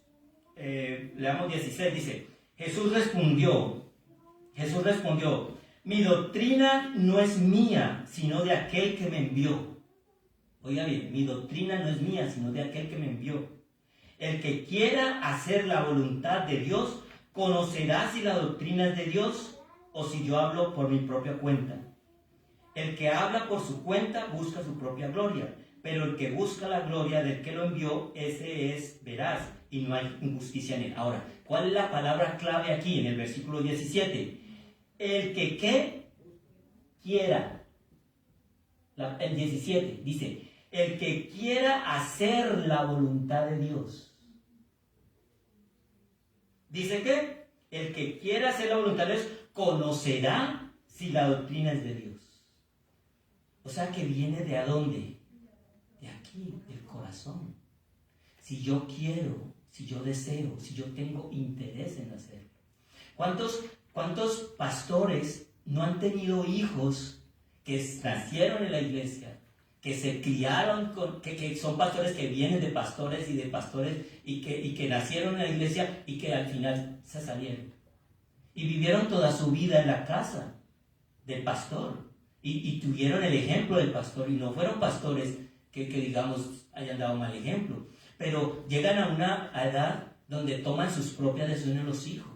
leamos 16, dice, Jesús respondió, mi doctrina no es mía, sino de aquel que me envió. Oiga bien, mi doctrina no es mía, sino de aquel que me envió. El que quiera hacer la voluntad de Dios, conocerá si la doctrina es de Dios o si yo hablo por mi propia cuenta. El que habla por su cuenta busca su propia gloria, pero el que busca la gloria del que lo envió, ese es veraz y no hay injusticia en él. Ahora, ¿cuál es la palabra clave aquí en el versículo 17? El que quiera. El 17 dice, el que quiera hacer la voluntad de Dios. Dice que el que quiera hacer la voluntad de Dios conocerá si la doctrina es de Dios. O sea que viene de ¿dónde? De aquí, del corazón. Si yo quiero, si yo deseo, si yo tengo interés en hacerlo. ¿Cuántos pastores no han tenido hijos que nacieron en la iglesia, que se criaron, que son pastores que vienen de pastores y que nacieron en la iglesia y que al final se salieron? Y vivieron toda su vida en la casa del pastor y tuvieron el ejemplo del pastor y no fueron pastores que digamos hayan dado mal ejemplo, pero llegan a una edad donde toman sus propias decisiones los hijos.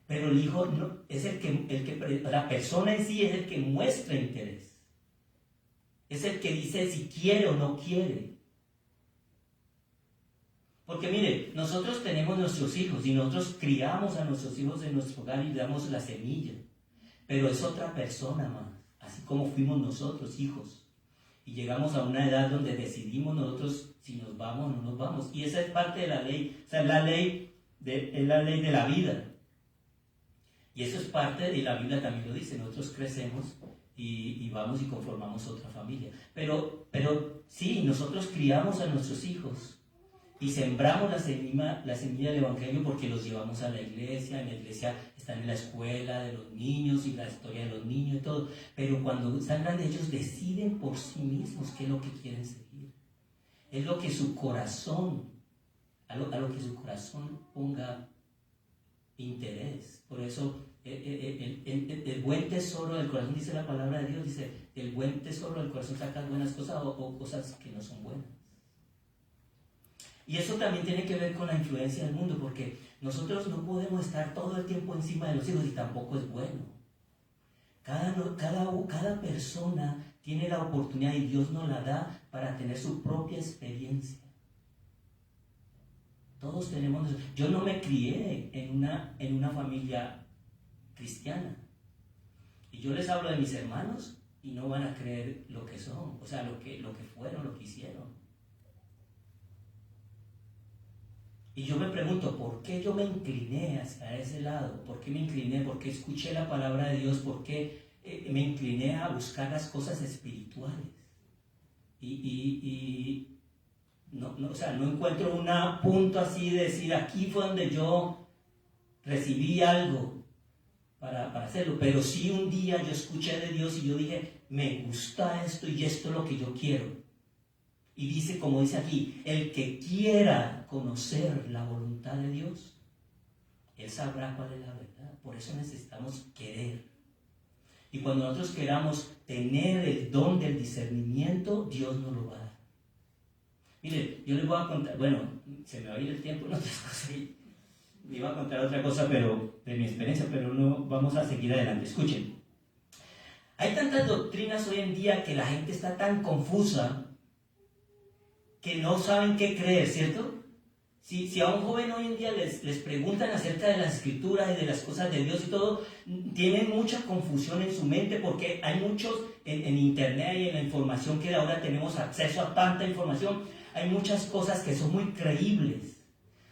Pero el hijo no, es la persona en sí es el que muestra interés. Es el que dice si quiere o no quiere. Porque mire, nosotros tenemos nuestros hijos y nosotros criamos a nuestros hijos en nuestro hogar y damos la semilla. Pero es otra persona más, así como fuimos nosotros hijos. Y llegamos a una edad donde decidimos nosotros si nos vamos o no nos vamos. Y esa es parte de la ley. O sea, es la ley de la vida. Y eso es parte de la Biblia, también lo dice. Nosotros crecemos y vamos y conformamos otra familia. Pero sí, nosotros criamos a nuestros hijos y sembramos la semilla del Evangelio porque los llevamos a la iglesia. En la iglesia están en la escuela de los niños y la historia de los niños y todo. Pero cuando están grandes, ellos deciden por sí mismos qué es lo que quieren seguir. Es lo que su corazón, a lo que su corazón ponga interés. Por eso el buen tesoro del corazón, dice la palabra de Dios, dice, el buen tesoro del corazón saca buenas cosas o cosas que no son buenas. Y eso también tiene que ver con la influencia del mundo, porque nosotros no podemos estar todo el tiempo encima de los hijos y tampoco es bueno. Cada persona tiene la oportunidad y Dios nos la da para tener su propia experiencia. Todos tenemos. Yo no me crié en una familia cristiana. Y yo les hablo de mis hermanos y no van a creer lo que son, o sea, lo que fueron, lo que hicieron. Y yo me pregunto, ¿por qué yo me incliné hacia ese lado? ¿Por qué me incliné? ¿Por qué escuché la palabra de Dios? ¿Por qué me incliné a buscar las cosas espirituales? O sea, no encuentro un punto así de decir, aquí fue donde yo recibí algo para hacerlo. Pero sí un día yo escuché de Dios y yo dije, me gusta esto y esto es lo que yo quiero. Y dice, como dice aquí, el que quiera conocer la voluntad de Dios, él sabrá cuál es la verdad. Por eso necesitamos querer. Y cuando nosotros queramos tener el don del discernimiento, Dios nos lo va a dar. Mire, yo les voy a contar, bueno, se me va a ir el tiempo en otras cosas. Me iba a contar otra cosa, pero de mi experiencia, pero no, vamos a seguir adelante. Escuchen. Hay tantas doctrinas hoy en día que la gente está tan confusa que no saben qué creer, ¿cierto? Si a un joven hoy en día les preguntan acerca de las escrituras y de las cosas de Dios y todo, tienen mucha confusión en su mente porque hay muchos en internet y en la información que ahora tenemos acceso a tanta información, hay muchas cosas que son muy creíbles.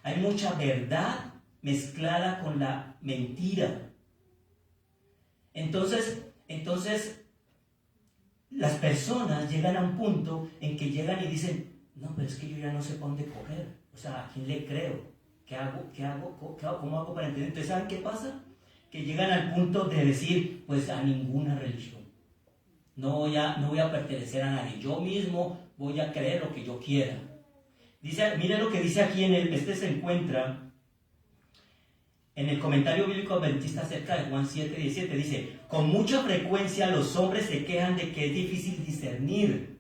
Hay mucha verdad mezclada con la mentira. Entonces, las personas llegan a un punto en que llegan y dicen, no, pero es que yo ya no sé para dónde coger. O sea, ¿a quién le creo? ¿Qué hago? ¿Cómo hago para entender? Entonces, ¿saben qué pasa? Que llegan al punto de decir, pues a ninguna religión. No voy a pertenecer a nadie. Yo mismo voy a creer lo que yo quiera. Mire lo que dice aquí se encuentra en el comentario bíblico adventista acerca de Juan 7:17. Dice, con mucha frecuencia los hombres se quejan de que es difícil discernir,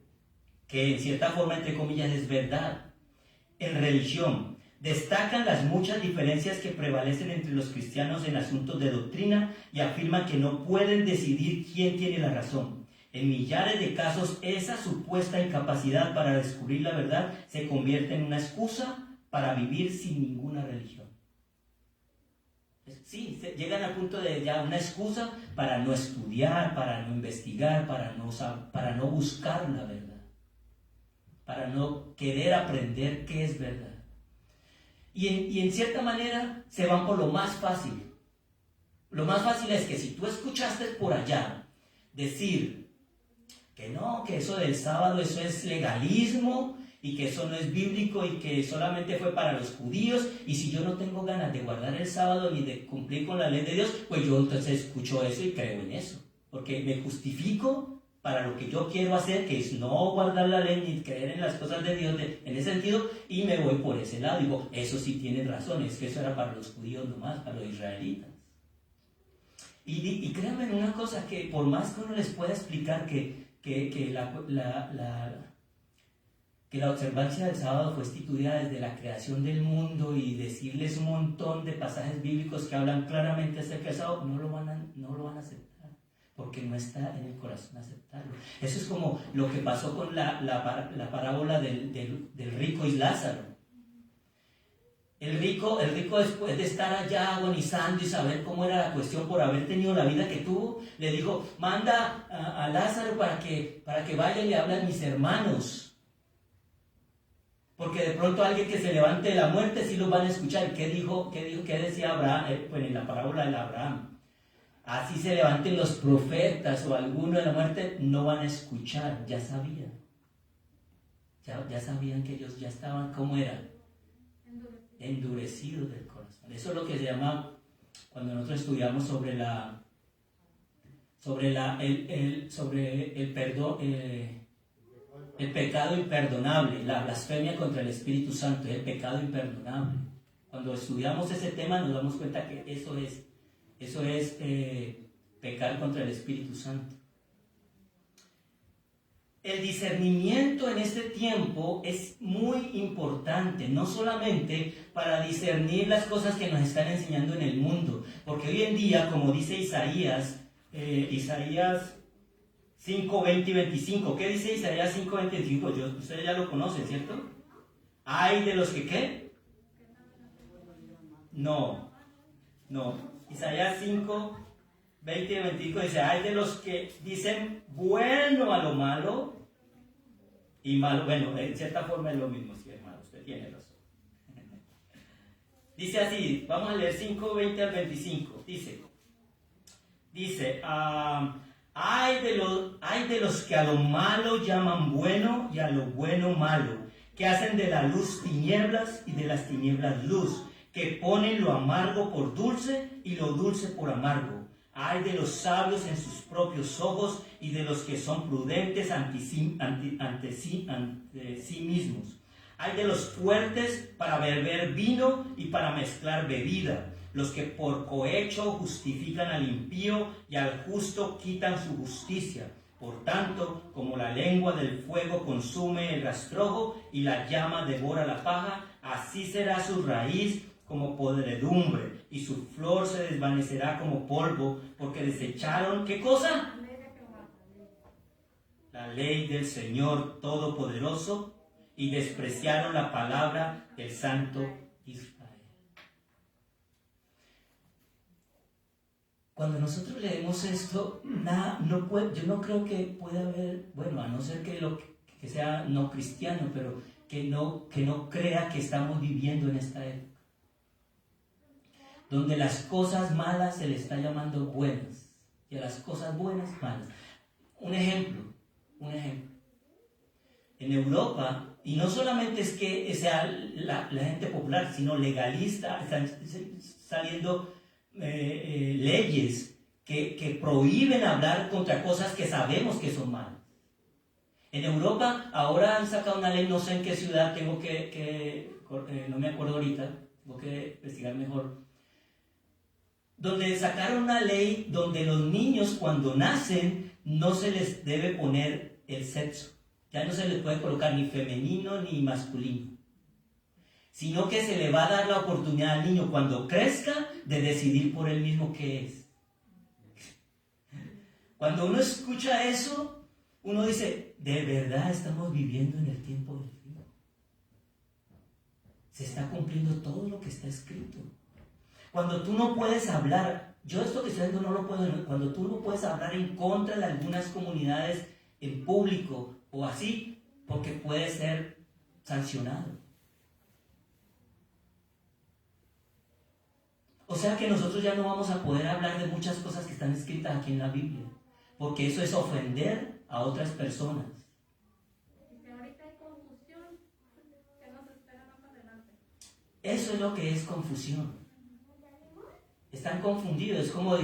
que en cierta forma, entre comillas, es verdad. En religión, destacan las muchas diferencias que prevalecen entre los cristianos en asuntos de doctrina y afirman que no pueden decidir quién tiene la razón. En millares de casos, esa supuesta incapacidad para descubrir la verdad se convierte en una excusa para vivir sin ninguna religión. Sí, llegan al punto de ya una excusa para no estudiar, para no investigar, para no buscar la verdad, para no querer aprender qué es verdad. Y en cierta manera se van por lo más fácil. Lo más fácil es que si tú escuchaste por allá decir que no, que eso del sábado, eso es legalismo y que eso no es bíblico y que solamente fue para los judíos, y si yo no tengo ganas de guardar el sábado ni de cumplir con la ley de Dios, pues yo entonces escucho eso y creo en eso, porque me justifico para lo que yo quiero hacer, que es no guardar la ley ni creer en las cosas de Dios en ese sentido, y me voy por ese lado. Digo, eso sí tienen razón, es que eso era para los judíos nomás, para los israelitas. Y créanme en una cosa, que por más que uno les pueda explicar que la observancia del sábado fue instituida desde la creación del mundo, y decirles un montón de pasajes bíblicos que hablan claramente acerca del sábado, no lo van a aceptar, porque no está en el corazón aceptarlo. Eso es como lo que pasó con la parábola del rico y Lázaro. El rico después de estar allá agonizando y saber cómo era la cuestión por haber tenido la vida que tuvo, le dijo, manda a Lázaro para que vaya y le hable a mis hermanos. Porque de pronto alguien que se levante de la muerte sí los van a escuchar. ¿Qué decía Abraham? Pues en la parábola de Abraham. Así se levanten los profetas o alguno de la muerte, no van a escuchar. Ya sabían. Ya sabían que ellos ya estaban, ¿cómo eran? Endurecidos del corazón. Eso es lo que se llama, cuando nosotros estudiamos sobre el perdón, el pecado imperdonable, la blasfemia contra el Espíritu Santo, el pecado imperdonable. Cuando estudiamos ese tema nos damos cuenta que eso es pecar contra el Espíritu Santo. El discernimiento en este tiempo es muy importante, no solamente para discernir las cosas que nos están enseñando en el mundo, porque hoy en día, como dice Isaías 5, 20 y 25, ¿qué dice Isaías 5, 20 y 25? Ustedes ya lo conocen, ¿cierto? ¿Hay de los que qué? No. Isaías 5, 20 y 25 dice, hay de los que dicen bueno a lo malo y malo. Bueno, en cierta forma es lo mismo, sí, hermano, usted tiene razón. Dice así, vamos a leer 5, 20 al 25. Dice, hay de los que a lo malo llaman bueno y a lo bueno malo, que hacen de la luz tinieblas y de las tinieblas luz, que ponen lo amargo por dulce y lo dulce por amargo. Hay de los sabios en sus propios ojos y de los que son prudentes ante sí mismos. Hay de los fuertes para beber vino y para mezclar bebida, los que por cohecho justifican al impío y al justo quitan su justicia. Por tanto, como la lengua del fuego consume el rastrojo y la llama devora la paja, así será su raíz como podredumbre, y su flor se desvanecerá como polvo, porque desecharon, ¿qué cosa? La ley del Señor Todopoderoso, y despreciaron la palabra del Santo Israel. Cuando nosotros leemos esto, yo no creo que pueda haber, bueno, a no ser que sea no cristiano, pero que no crea que estamos viviendo en esta época, donde las cosas malas se le está llamando buenas, y a las cosas buenas, malas. Un ejemplo. En Europa, y no solamente es que sea la gente popular, sino legalista, están saliendo leyes que prohíben hablar contra cosas que sabemos que son malas. En Europa ahora han sacado una ley, no sé en qué ciudad, no me acuerdo ahorita, tengo que investigar mejor, donde sacaron una ley donde los niños cuando nacen no se les debe poner el sexo. Ya no se les puede colocar ni femenino ni masculino, sino que se le va a dar la oportunidad al niño cuando crezca de decidir por él mismo qué es. Cuando uno escucha eso, uno dice, ¿de verdad estamos viviendo en el tiempo del fin? Se está cumpliendo todo lo que está escrito. Cuando tú no puedes hablar, yo esto que estoy haciendo no lo puedo, cuando tú no puedes hablar en contra de algunas comunidades en público o así, porque puede ser sancionado. O sea que nosotros ya no vamos a poder hablar de muchas cosas que están escritas aquí en la Biblia, porque eso es ofender a otras personas. Y ahorita hay confusión que nos espera más adelante. Eso es lo que es confusión. Están confundidos, como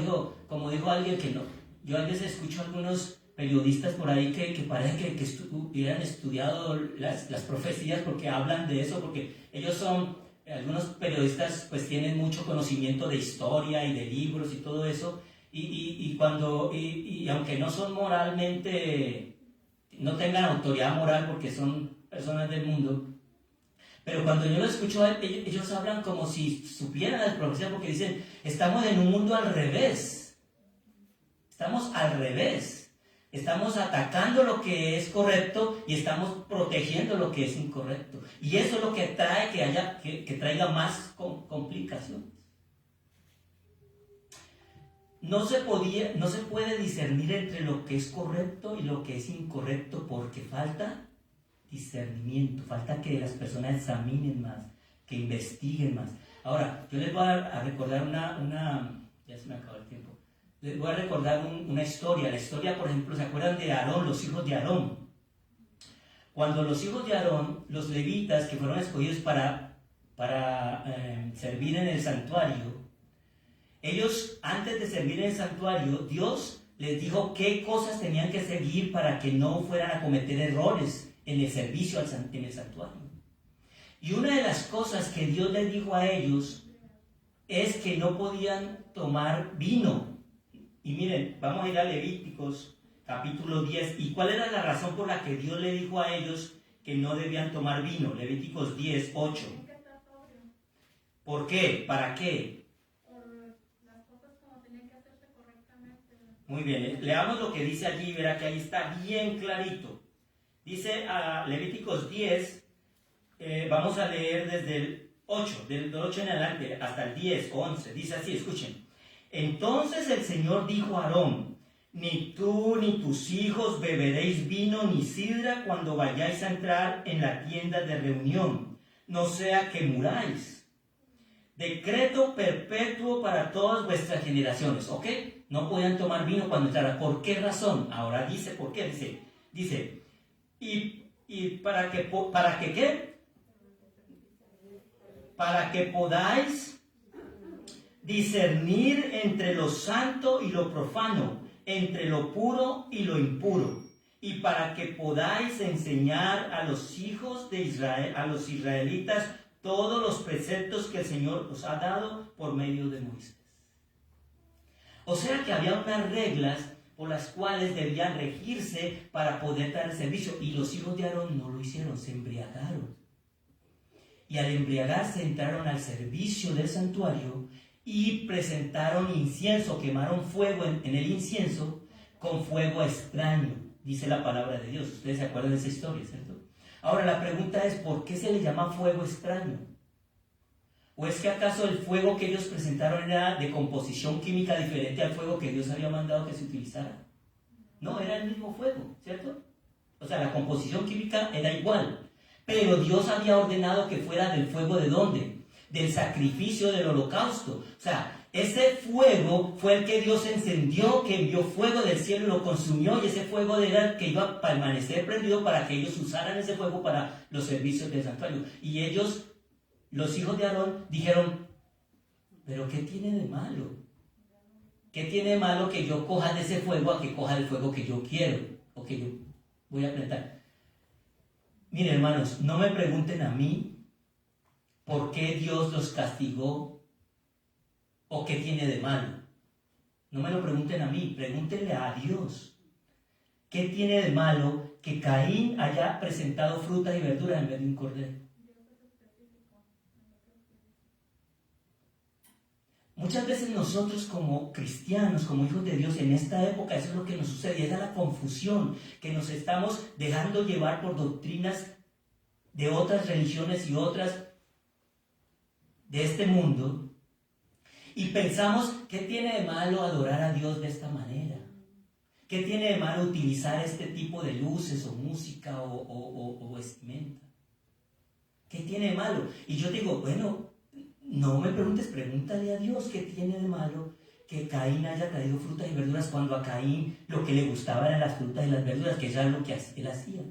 dijo alguien que no. Yo a veces escucho a algunos periodistas por ahí que parece que hubieran estudiado las profecías porque hablan de eso, porque ellos son, algunos periodistas pues tienen mucho conocimiento de historia y de libros y todo eso, y aunque no son moralmente, no tengan autoridad moral porque son personas del mundo, pero cuando yo lo escucho, ellos hablan como si supieran las profecías, porque dicen, estamos en un mundo al revés. Estamos al revés. Estamos atacando lo que es correcto y estamos protegiendo lo que es incorrecto. Y eso es lo que trae que traiga más complicaciones. No se puede discernir entre lo que es correcto y lo que es incorrecto porque falta discernimiento, falta que las personas examinen más, que investiguen más. Ahora, yo les voy a recordar ya se me acabó el tiempo, les voy a recordar una historia. La historia, por ejemplo, ¿se acuerdan de Aarón, los hijos de Aarón? Cuando los hijos de Aarón, los levitas que fueron escogidos para servir en el santuario, ellos, antes de servir en el santuario, Dios les dijo qué cosas tenían que seguir para que no fueran a cometer errores en el servicio en el santuario. Y una de las cosas que Dios les dijo a ellos es que no podían tomar vino. Y miren, vamos a ir a Levíticos capítulo 10. ¿Y cuál era la razón por la que Dios le dijo a ellos que no debían tomar vino? Levíticos 10, 8. ¿Por qué? ¿Para qué? Por las cosas como tenían que hacerse correctamente. Muy bien, leamos lo que dice allí, verá que ahí está bien clarito. Dice a Levíticos 10, vamos a leer desde el 8, del 8 en adelante hasta el 10 o 11. Dice así, escuchen. Entonces el Señor dijo a Aarón, ni tú ni tus hijos beberéis vino ni sidra cuando vayáis a entrar en la tienda de reunión, no sea que muráis. Decreto perpetuo para todas vuestras generaciones, ¿ok? No podían tomar vino cuando entraran. ¿Por qué razón? Ahora dice, ¿por qué? Dice, y para que ¿qué? Para que podáis discernir entre lo santo y lo profano, entre lo puro y lo impuro, y para que podáis enseñar a los hijos de Israel, a los israelitas, todos los preceptos que el Señor os ha dado por medio de Moisés. O sea que había unas reglas por las cuales debían regirse para poder dar el servicio, y los hijos de Aarón no lo hicieron, se embriagaron. Y al embriagarse entraron al servicio del santuario y presentaron incienso, quemaron fuego en el incienso con fuego extraño, dice la palabra de Dios. Ustedes se acuerdan de esa historia, ¿cierto? Ahora la pregunta es, ¿por qué se le llama fuego extraño? ¿O es que acaso el fuego que ellos presentaron era de composición química diferente al fuego que Dios había mandado que se utilizara? No, era el mismo fuego, ¿cierto? O sea, la composición química era igual, pero Dios había ordenado que fuera del fuego ¿de dónde? Del sacrificio del holocausto. O sea, ese fuego fue el que Dios encendió, que envió fuego del cielo y lo consumió, y ese fuego era el que iba a permanecer prendido para que ellos usaran ese fuego para los servicios del santuario. Y ellos, los hijos de Aarón, dijeron, ¿pero qué tiene de malo? ¿Qué tiene de malo que yo coja de ese fuego a que coja el fuego que yo quiero o que yo voy a apretar? Miren, hermanos, no me pregunten a mí por qué Dios los castigó o qué tiene de malo. No me lo pregunten a mí, pregúntenle a Dios. ¿Qué tiene de malo que Caín haya presentado frutas y verduras en vez de un cordero? Muchas veces nosotros como cristianos, como hijos de Dios, en esta época eso es lo que nos sucede, y es la confusión, que nos estamos dejando llevar por doctrinas de otras religiones y otras de este mundo, y pensamos, ¿qué tiene de malo adorar a Dios de esta manera? ¿Qué tiene de malo utilizar este tipo de luces o música o vestimenta? ¿Qué tiene de malo? Y yo digo, bueno, no me preguntes, pregúntale a Dios qué tiene de malo que Caín haya traído frutas y verduras cuando a Caín lo que le gustaba eran las frutas y las verduras, que era lo que él hacía.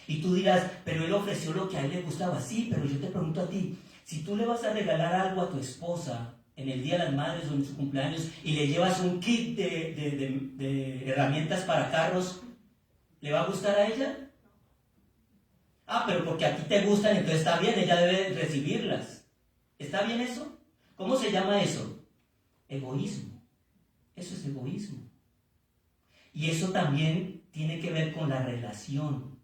Y tú dirás, pero él ofreció lo que a él le gustaba. Sí, pero yo te pregunto a ti, si tú le vas a regalar algo a tu esposa en el Día de las Madres o en su cumpleaños y le llevas un kit de herramientas para carros, ¿le va a gustar a ella? Ah, pero porque a ti te gustan, entonces está bien, ella debe recibirlas. ¿Está bien eso? ¿Cómo se llama eso? Egoísmo. Eso es egoísmo. Y eso también tiene que ver con la relación.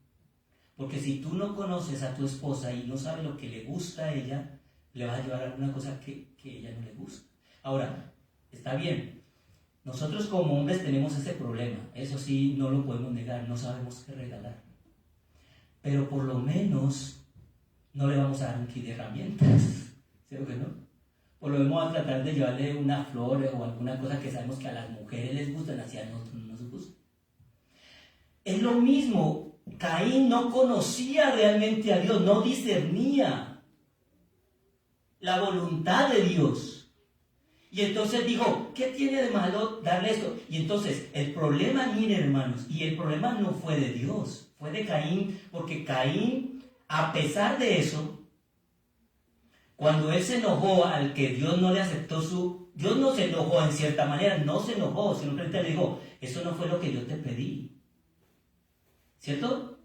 Porque si tú no conoces a tu esposa y no sabes lo que le gusta a ella, le vas a llevar alguna cosa que a ella no le gusta. Ahora, está bien. Nosotros como hombres tenemos ese problema. Eso sí, no lo podemos negar. No sabemos qué regalar. Pero por lo menos no le vamos a dar un kit de herramientas. ¿Cierto que no? Por lo menos vamos a tratar de llevarle unas flores o alguna cosa que sabemos que a las mujeres les gustan, así a nosotros no nos gusta. Es lo mismo, Caín no conocía realmente a Dios, no discernía la voluntad de Dios. Y entonces dijo, ¿qué tiene de malo darle esto? Y entonces el problema, miren hermanos, y el problema no fue de Dios, fue de Caín, porque Caín, a pesar de eso, cuando él se enojó al que Dios no le aceptó Dios no se enojó en cierta manera, no se enojó, simplemente le dijo, eso no fue lo que yo te pedí. ¿Cierto?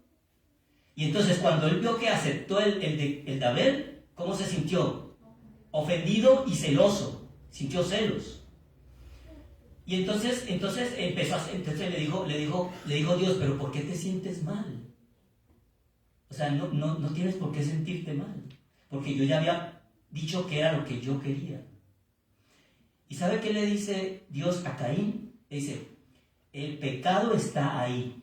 Y entonces cuando él vio que aceptó el de Abel, ¿cómo se sintió? Ofendido y celoso, sintió celos. Y entonces le dijo Dios, pero ¿por qué te sientes mal? O sea, no tienes por qué sentirte mal, porque yo ya había dicho que era lo que yo quería. ¿Y sabe qué le dice Dios a Caín? Le dice, el pecado está ahí,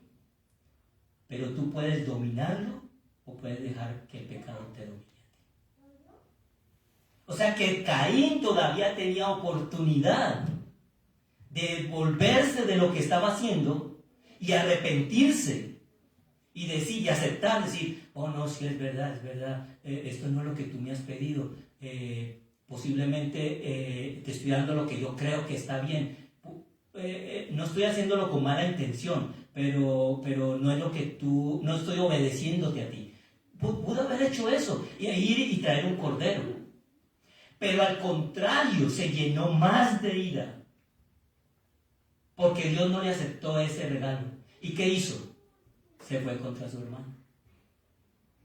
pero tú puedes dominarlo o puedes dejar que el pecado te domine a ti. O sea que Caín todavía tenía oportunidad de volverse de lo que estaba haciendo y arrepentirse y decir y aceptar, decir, oh no, sí es verdad, esto no es lo que tú me has pedido, posiblemente te estoy dando lo que yo creo que está bien, no estoy haciéndolo con mala intención, pero no es lo que tú, no estoy obedeciéndote a ti. Pudo haber hecho eso, y ir y traer un cordero, pero al contrario, se llenó más de ira, porque Dios no le aceptó ese regalo. ¿Y qué hizo? Se fue contra su hermano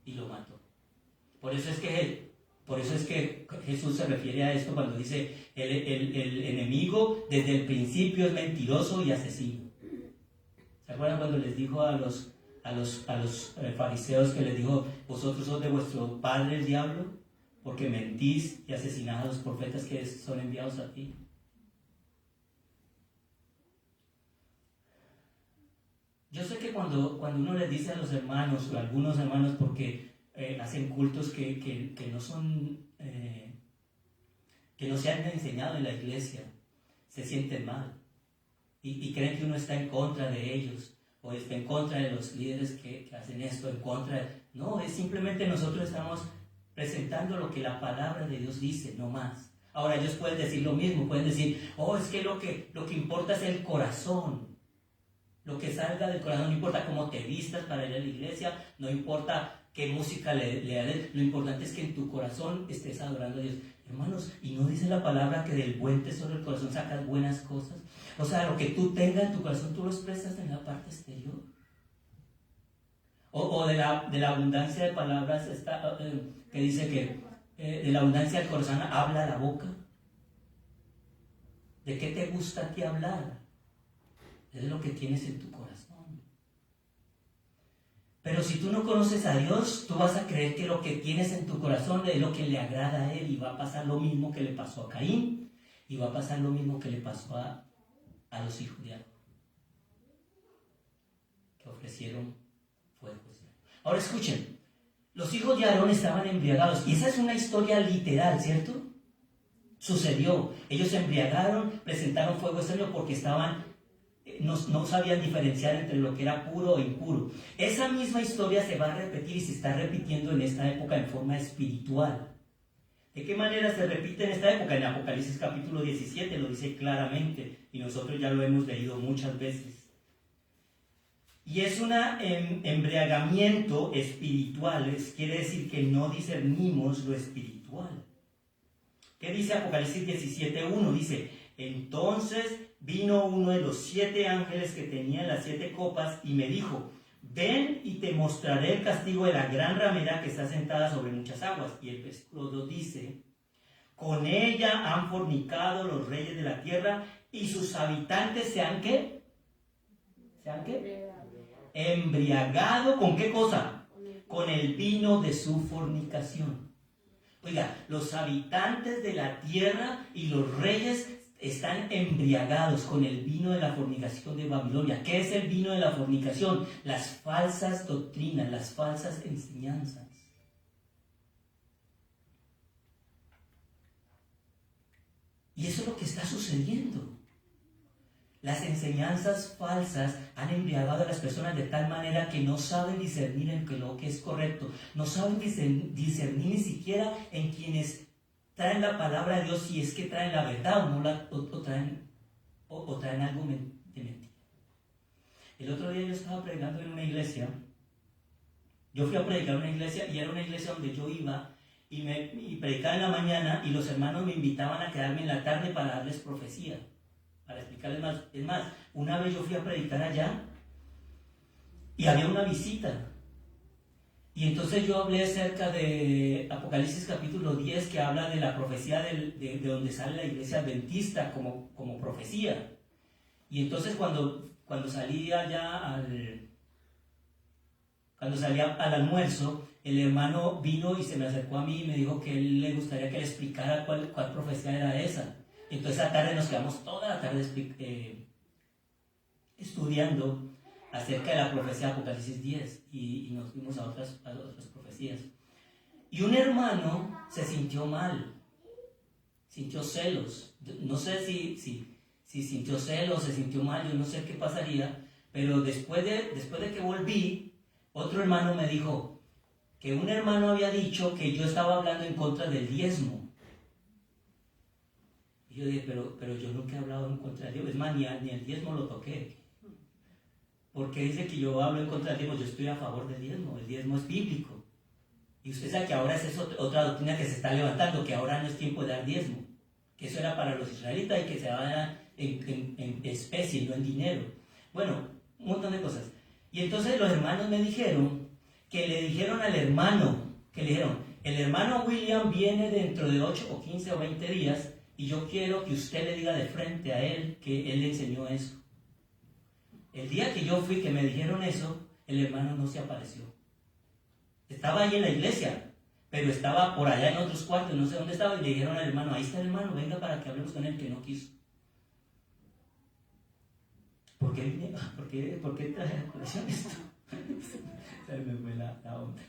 y lo mató. Por eso es que Jesús se refiere a esto cuando dice el enemigo desde el principio es mentiroso y asesino. ¿Se acuerdan cuando les dijo a los fariseos que les dijo, vosotros sos de vuestro padre el diablo, porque mentís y asesinás a los profetas que son enviados a ti? Yo sé que cuando uno les dice a los hermanos, o a algunos hermanos, porque hacen cultos que no son, que no se han enseñado en la iglesia, se sienten mal y creen que uno está en contra de ellos, o está en contra de los líderes que hacen esto, en contra de... No, es simplemente nosotros estamos presentando lo que la palabra de Dios dice, no más. Ahora ellos pueden decir lo mismo, pueden decir, oh, es que lo que importa es el corazón. Lo que salga del corazón, no importa cómo te vistas para ir a la iglesia, no importa qué música le des, lo importante es que en tu corazón estés adorando a Dios. Hermanos, ¿y no dice la palabra que del buen tesoro del corazón sacas buenas cosas? O sea, lo que tú tengas en tu corazón, tú lo expresas en la parte exterior. O de la abundancia de palabras que dice que de la abundancia del corazón habla la boca. ¿De qué te gusta a ti hablar? Es lo que tienes en tu corazón. Pero si tú no conoces a Dios, tú vas a creer que lo que tienes en tu corazón es lo que le agrada a Él, y va a pasar lo mismo que le pasó a Caín, y va a pasar lo mismo que le pasó a los hijos de Aarón, que ofrecieron fuego. Ahora escuchen, los hijos de Aarón estaban embriagados, y esa es una historia literal, ¿cierto? Sucedió, ellos se embriagaron, presentaron fuego extraño porque no sabían diferenciar entre lo que era puro e impuro. Esa misma historia se va a repetir y se está repitiendo en esta época en forma espiritual. ¿De qué manera se repite en esta época? En Apocalipsis capítulo 17 lo dice claramente, y nosotros ya lo hemos leído muchas veces. Y es un embriagamiento espiritual, quiere decir que no discernimos lo espiritual. ¿Qué dice Apocalipsis 17:1? Dice, entonces vino uno de los 7 ángeles que tenían las 7 copas y me dijo, ven y te mostraré el castigo de la gran ramera que está sentada sobre muchas aguas. Y el versículo 2 dice, con ella han fornicado los reyes de la tierra y sus habitantes se han ¿qué? ¿Se han qué? Embriagado, ¿con qué cosa? Con el vino de su fornicación. Oiga, los habitantes de la tierra y los reyes están embriagados con el vino de la fornicación de Babilonia. ¿Qué es el vino de la fornicación? Las falsas doctrinas, las falsas enseñanzas. Y eso es lo que está sucediendo. Las enseñanzas falsas han embriagado a las personas de tal manera que no saben discernir en lo que es correcto. No saben discernir ni siquiera en quienes traen la palabra de Dios, si es que traen la verdad o traen algo de mentira. El otro día yo estaba predicando en una iglesia. Yo fui a predicar en una iglesia y era una iglesia donde yo iba y predicaba en la mañana, y los hermanos me invitaban a quedarme en la tarde para darles profecía, para explicarles más. Es más, una vez yo fui a predicar allá y había una visita. Y entonces yo hablé acerca de Apocalipsis capítulo 10, que habla de la profecía de donde sale la iglesia adventista como profecía. Y entonces cuando salía al almuerzo, el hermano vino y se me acercó a mí y me dijo que él le gustaría que le explicara cuál profecía era esa. Entonces esa tarde nos quedamos toda la tarde estudiando acerca de la profecía de Apocalipsis 10 y nos fuimos a otras profecías. Y un hermano se sintió mal, sintió celos. No sé si sintió celos, se sintió mal, yo no sé qué pasaría, pero después de que volví, otro hermano me dijo que un hermano había dicho que yo estaba hablando en contra del diezmo. Y yo dije, pero yo nunca he hablado en contra del diezmo, es más, ni el diezmo lo toqué. Porque dice que yo hablo en contra del diezmo, yo estoy a favor del diezmo, el diezmo es bíblico. Y usted sabe que ahora es otra doctrina que se está levantando, que ahora no es tiempo de dar diezmo, que eso era para los israelitas y que se daba en especie, no en dinero. Bueno, un montón de cosas. Y entonces los hermanos me dijeron que le dijeron al hermano, el hermano William viene dentro de 8 o 15 o 20 días y yo quiero que usted le diga de frente a él que él le enseñó eso. El día que yo fui, que me dijeron eso, el hermano no se apareció. Estaba ahí en la iglesia, pero estaba por allá en otros cuartos, no sé dónde estaba, y le dijeron al hermano, ahí está el hermano, venga para que hablemos con él, que no quiso. ¿por qué vine? ¿Por qué traje a colación esto? Se me fue la onda.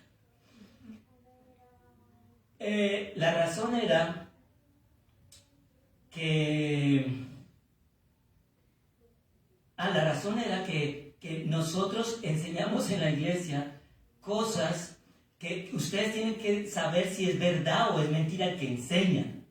La razón era que nosotros enseñamos en la iglesia cosas que ustedes tienen que saber si es verdad o es mentira el que enseñan.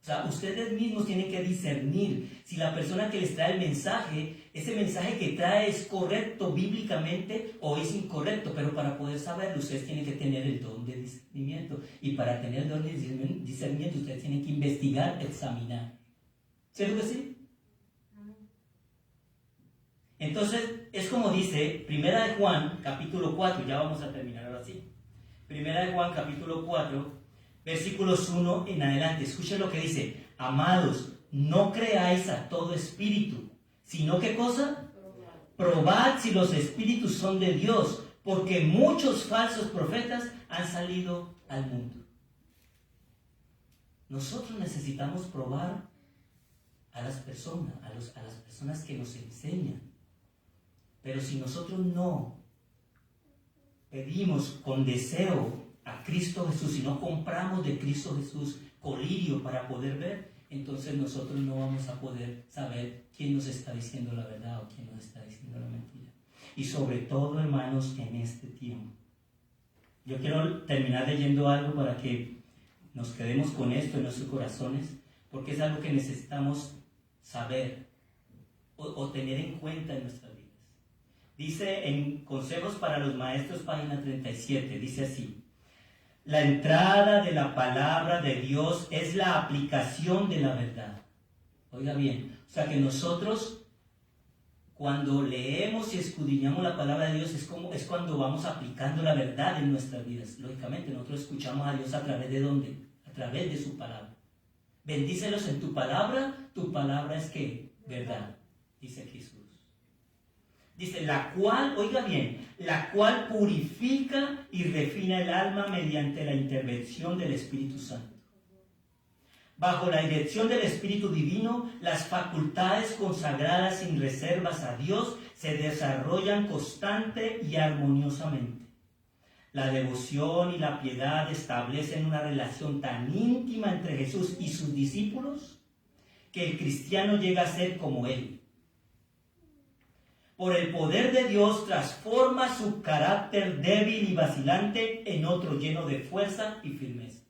O sea, ustedes mismos tienen que discernir si la persona que les trae el mensaje, ese mensaje que trae es correcto bíblicamente o es incorrecto, pero para poder saberlo ustedes tienen que tener el don de discernimiento, y para tener el don de discernimiento ustedes tienen que investigar, examinar. ¿Cierto que sí? Entonces, es como dice 1 de Juan, capítulo 4, ya vamos a terminar ahora sí. 1 de Juan, capítulo 4, versículos 1 en adelante. Escuchen lo que dice: amados, no creáis a todo espíritu, sino ¿qué cosa? Probad si los espíritus son de Dios, porque muchos falsos profetas han salido al mundo. Nosotros necesitamos probar a las personas, a las personas que nos enseñan. Pero si nosotros no pedimos con deseo a Cristo Jesús, si no compramos de Cristo Jesús colirio para poder ver, entonces nosotros no vamos a poder saber quién nos está diciendo la verdad o quién nos está diciendo la mentira. Y sobre todo, hermanos, en este tiempo. Yo quiero terminar leyendo algo para que nos quedemos con esto en nuestros corazones, porque es algo que necesitamos saber o tener en cuenta en nuestras vidas. Dice en Consejos para los Maestros, página 37, dice así: la entrada de la palabra de Dios es la aplicación de la verdad. Oiga bien, o sea que nosotros cuando leemos y escudriñamos la palabra de Dios es cuando vamos aplicando la verdad en nuestras vidas. Lógicamente nosotros escuchamos a Dios a través de ¿dónde? A través de su palabra. Bendícelos en tu palabra es ¿qué? Verdad, dice Jesús. Dice, la cual, oiga bien, la cual purifica y refina el alma mediante la intervención del Espíritu Santo. Bajo la dirección del Espíritu Divino, las facultades consagradas sin reservas a Dios se desarrollan constante y armoniosamente. La devoción y la piedad establecen una relación tan íntima entre Jesús y sus discípulos que el cristiano llega a ser como Él. Por el poder de Dios transforma su carácter débil y vacilante en otro lleno de fuerza y firmeza.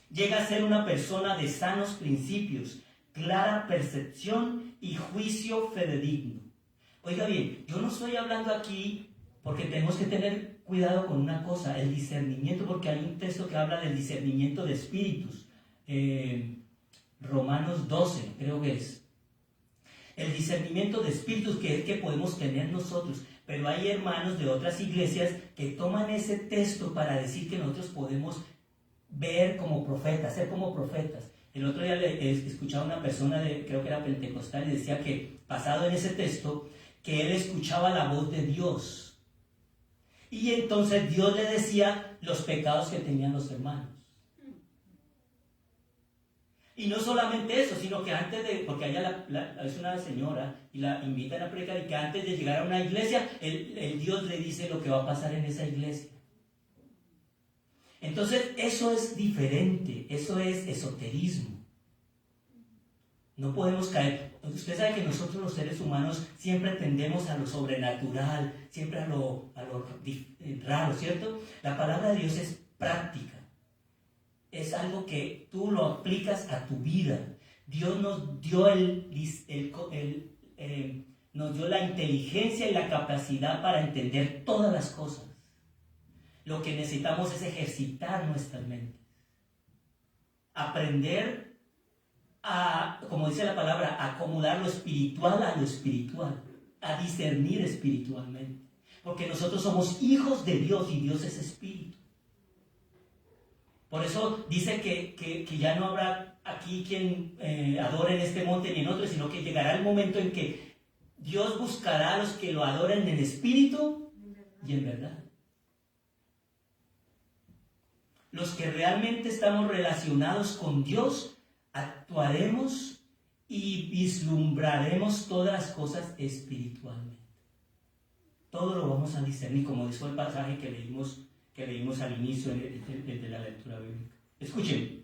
Llega a ser una persona de sanos principios, clara percepción y juicio fidedigno. Oiga bien, yo no estoy hablando aquí porque tenemos que tener cuidado con una cosa, el discernimiento, porque hay un texto que habla del discernimiento de espíritus. Romanos 12, creo que es. El discernimiento de espíritus que podemos tener nosotros. Pero hay hermanos de otras iglesias que toman ese texto para decir que nosotros podemos ver como profetas, ser como profetas. El otro día escuchaba a una persona, creo que era pentecostal, y decía que, basado en ese texto, que él escuchaba la voz de Dios. Y entonces Dios le decía los pecados que tenían los hermanos. Y no solamente eso, sino que antes de, porque ella es una señora y la invitan a predicar, y que antes de llegar a una iglesia, el Dios le dice lo que va a pasar en esa iglesia. Entonces, eso es diferente, eso es esoterismo. No podemos caer. Usted sabe que nosotros los seres humanos siempre tendemos a lo sobrenatural, siempre a lo raro, ¿cierto? La palabra de Dios es práctica. Es algo que tú lo aplicas a tu vida. Dios nos dio nos dio la inteligencia y la capacidad para entender todas las cosas. Lo que necesitamos es ejercitar nuestras mentes. Aprender a, como dice la palabra, a acomodar lo espiritual a lo espiritual, a discernir espiritualmente. Porque nosotros somos hijos de Dios y Dios es espíritu. Por eso dice que ya no habrá aquí quien adore en este monte ni en otro, sino que llegará el momento en que Dios buscará a los que lo adoren en espíritu y en verdad. Los que realmente estamos relacionados con Dios, actuaremos y vislumbraremos todas las cosas espiritualmente. Todo lo vamos a discernir, como dijo el pasaje que leímos al inicio de la lectura bíblica. Escuchen.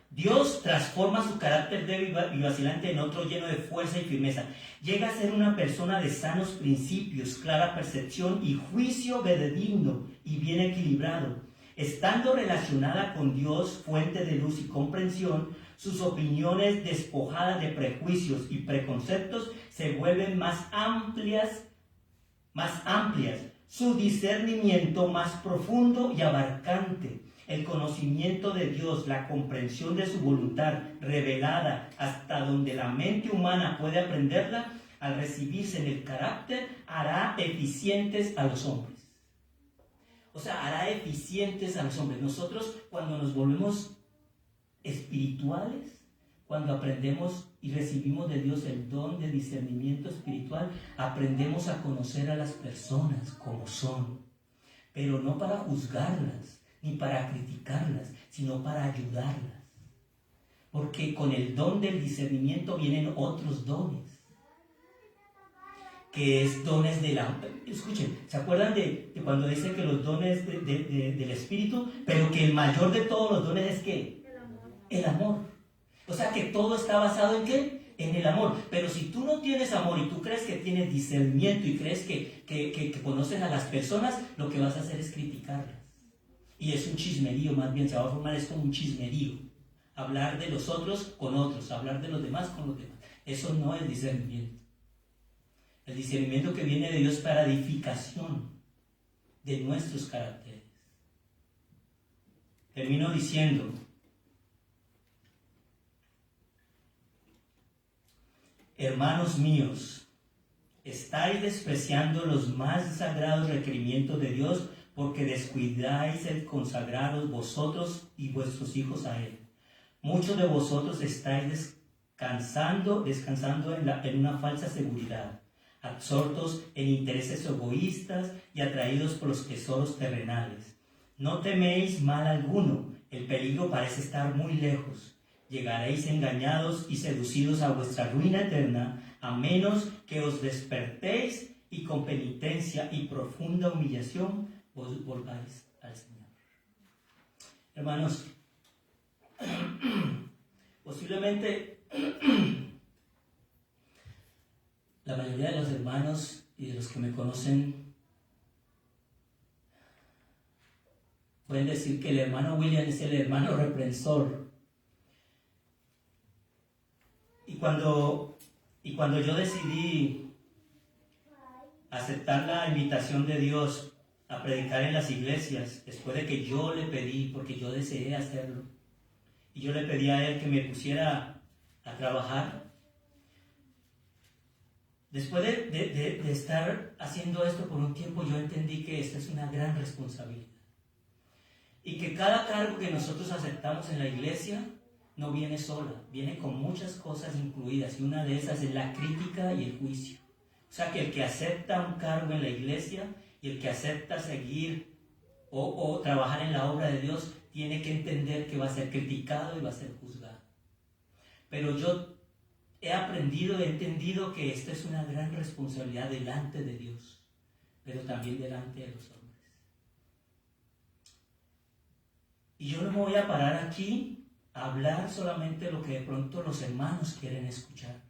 Dios transforma su carácter débil y vacilante en otro lleno de fuerza y firmeza. Llega a ser una persona de sanos principios, clara percepción y juicio veredicto y bien equilibrado. Estando relacionada con Dios, fuente de luz y comprensión, sus opiniones despojadas de prejuicios y preconceptos se vuelven más amplias, su discernimiento más profundo y abarcante. El conocimiento de Dios, la comprensión de su voluntad revelada hasta donde la mente humana puede aprenderla, al recibirse en el carácter, hará eficientes a los hombres. O sea, hará eficientes a los hombres. Nosotros, cuando nos volvemos espirituales, cuando aprendemos y recibimos de Dios el don de discernimiento espiritual, aprendemos a conocer a las personas como son, pero no para juzgarlas, ni para criticarlas, sino para ayudarlas. Porque con el don del discernimiento vienen otros dones, que es dones de la... Escuchen, ¿se acuerdan de cuando dice que los dones del Espíritu, pero que el mayor de todos los dones es ¿qué? El amor. O sea que todo está basado ¿en qué? En el amor. Pero si tú no tienes amor y tú crees que tienes discernimiento y crees que conoces a las personas, lo que vas a hacer es criticarlas. Y es un chismerío, más bien se va a formar, es como un chismerío. Hablar de los otros con otros, hablar de los demás con los demás. Eso no es discernimiento. El discernimiento que viene de Dios para edificación de nuestros caracteres. Termino diciendo, hermanos míos, estáis despreciando los más sagrados requerimientos de Dios, porque descuidáis el consagraros vosotros y vuestros hijos a Él. Muchos de vosotros estáis descansando en una falsa seguridad, absortos en intereses egoístas y atraídos por los tesoros terrenales. No teméis mal alguno, el peligro parece estar muy lejos. Llegaréis engañados y seducidos a vuestra ruina eterna, a menos que os despertéis y con penitencia y profunda humillación vos volváis al Señor. Hermanos, posiblemente la mayoría de los hermanos y de los que me conocen pueden decir que el hermano William es el hermano reprensor. Y cuando yo decidí aceptar la invitación de Dios a predicar en las iglesias, después de que yo le pedí, porque yo deseé hacerlo, y yo le pedí a él que me pusiera a trabajar, después de estar haciendo esto por un tiempo, yo entendí que esta es una gran responsabilidad, y que cada cargo que nosotros aceptamos en la iglesia no viene sola, viene con muchas cosas incluidas, y una de esas es la crítica y el juicio. O sea que el que acepta un cargo en la iglesia y el que acepta seguir o trabajar en la obra de Dios tiene que entender que va a ser criticado y va a ser juzgado. Pero yo he aprendido, he entendido que esta es una gran responsabilidad delante de Dios, pero también delante de los hombres. Y yo no me voy a parar aquí a hablar solamente lo que de pronto los hermanos quieren escuchar.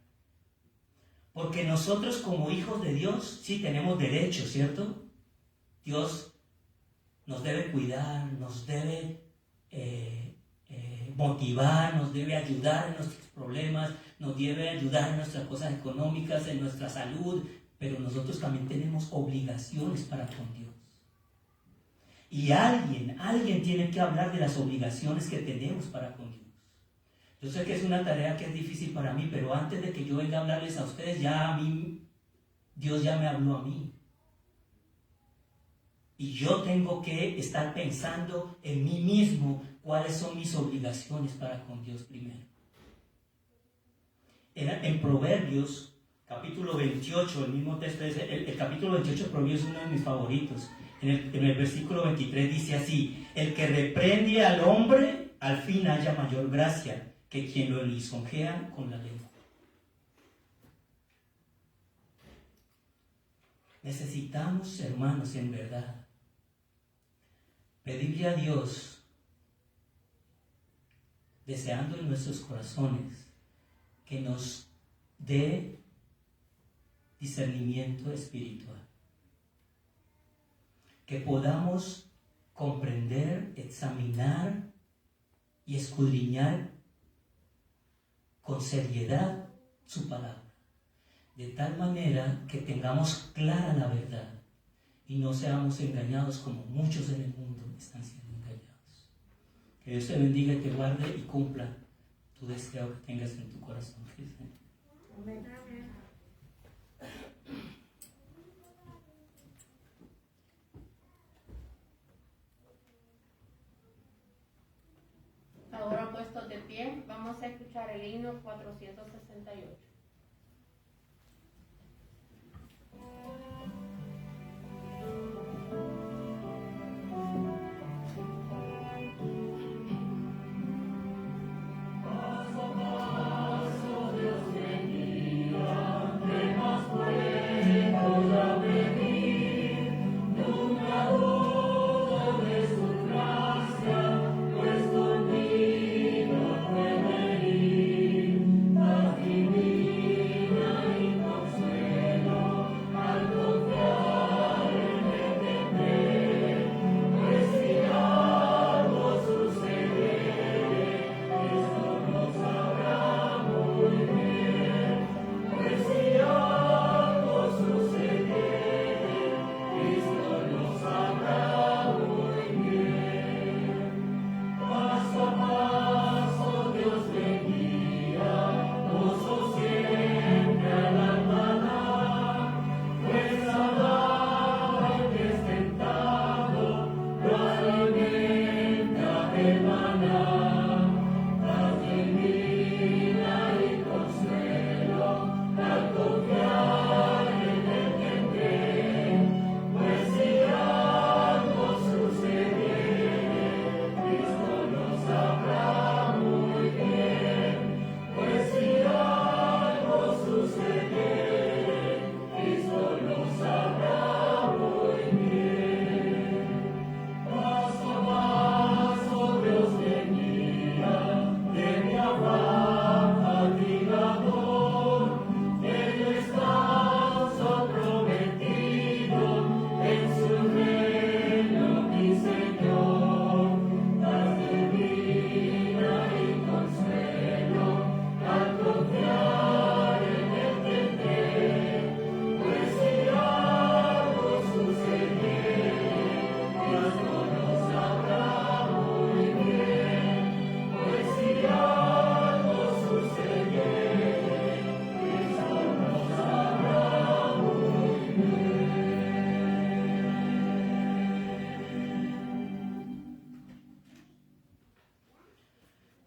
Porque nosotros como hijos de Dios sí tenemos derechos, ¿cierto? Dios nos debe cuidar, nos debe motivar, nos debe ayudar en nuestros problemas, nos debe ayudar en nuestras cosas económicas, en nuestra salud, pero nosotros también tenemos obligaciones para con Dios. Y alguien tiene que hablar de las obligaciones que tenemos para con Dios. Yo sé que es una tarea que es difícil para mí, pero antes de que yo venga a hablarles a ustedes, Dios ya me habló a mí. Y yo tengo que estar pensando en mí mismo cuáles son mis obligaciones para con Dios primero. En Proverbios, capítulo 28, el mismo texto, el capítulo 28 de Proverbios es uno de mis favoritos. En el versículo 23 dice así: el que reprende al hombre, al fin haya mayor gracia que quien lo lisonjea con la lengua. Necesitamos, hermanos, en verdad, pedirle a Dios, deseando en nuestros corazones, que nos dé discernimiento espiritual, que podamos comprender, examinar y escudriñar con seriedad su palabra, de tal manera que tengamos clara la verdad y no seamos engañados como muchos en el mundo están siendo engañados. Que Dios te bendiga y te guarde y cumpla tu deseo que tengas en tu corazón. Amén. Ahora puestos de pie, vamos a escuchar el himno 468.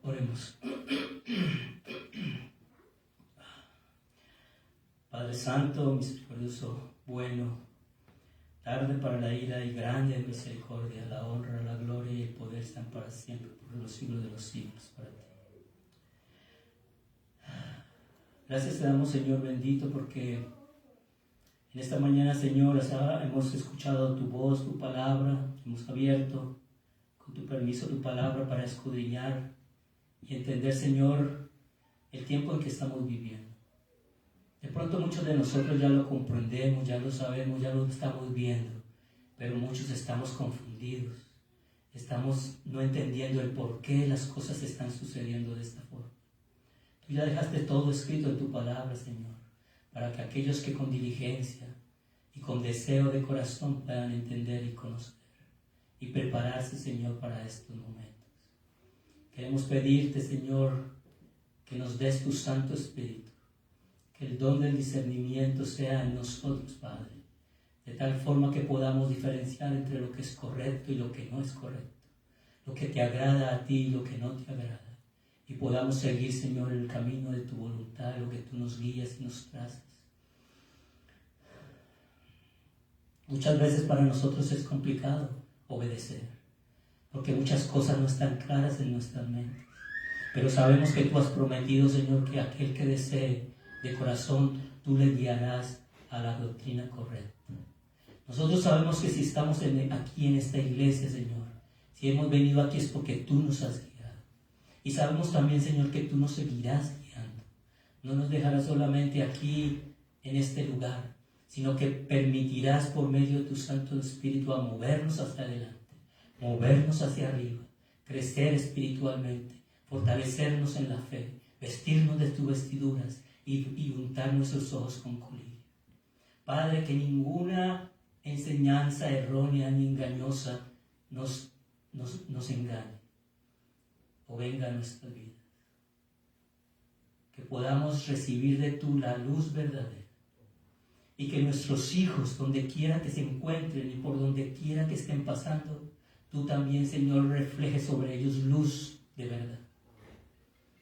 Oremos. Padre Santo, misericordioso, bueno, tarde para la ira y grande en misericordia, la honra, la gloria y el poder están para siempre, por los siglos de los siglos, para ti. Gracias te damos, Señor bendito, porque en esta mañana, Señor, hemos escuchado tu voz, tu palabra, hemos abierto con tu permiso tu palabra para escudriñar y entender, Señor, el tiempo en que estamos viviendo. De pronto muchos de nosotros ya lo comprendemos, ya lo sabemos, ya lo estamos viendo, pero muchos estamos confundidos, estamos no entendiendo el por qué las cosas están sucediendo de esta forma. Tú ya dejaste todo escrito en tu palabra, Señor, para que aquellos que con diligencia y con deseo de corazón puedan entender y conocer y prepararse, Señor, para estos momentos. Queremos pedirte, Señor, que nos des tu Santo Espíritu, que el don del discernimiento sea en nosotros, Padre, de tal forma que podamos diferenciar entre lo que es correcto y lo que no es correcto, lo que te agrada a ti y lo que no te agrada, y podamos seguir, Señor, el camino de tu voluntad, lo que tú nos guías y nos trazas. Muchas veces para nosotros es complicado obedecer, porque muchas cosas no están claras en nuestras mentes. Pero sabemos que tú has prometido, Señor, que aquel que desee de corazón, tú le guiarás a la doctrina correcta. Nosotros sabemos que si estamos aquí en esta iglesia, Señor, si hemos venido aquí es porque tú nos has guiado. Y sabemos también, Señor, que tú nos seguirás guiando. No nos dejarás solamente aquí en este lugar, sino que permitirás por medio de tu Santo Espíritu a movernos hacia adelante, movernos hacia arriba, crecer espiritualmente, fortalecernos en la fe, vestirnos de tus vestiduras y untar nuestros ojos con colirio. Padre, que ninguna enseñanza errónea ni engañosa nos engañe o venga a nuestras vidas. Que podamos recibir de tú la luz verdadera y que nuestros hijos, donde quiera que se encuentren y por donde quiera que estén pasando, tú también, Señor, reflejes sobre ellos luz de verdad,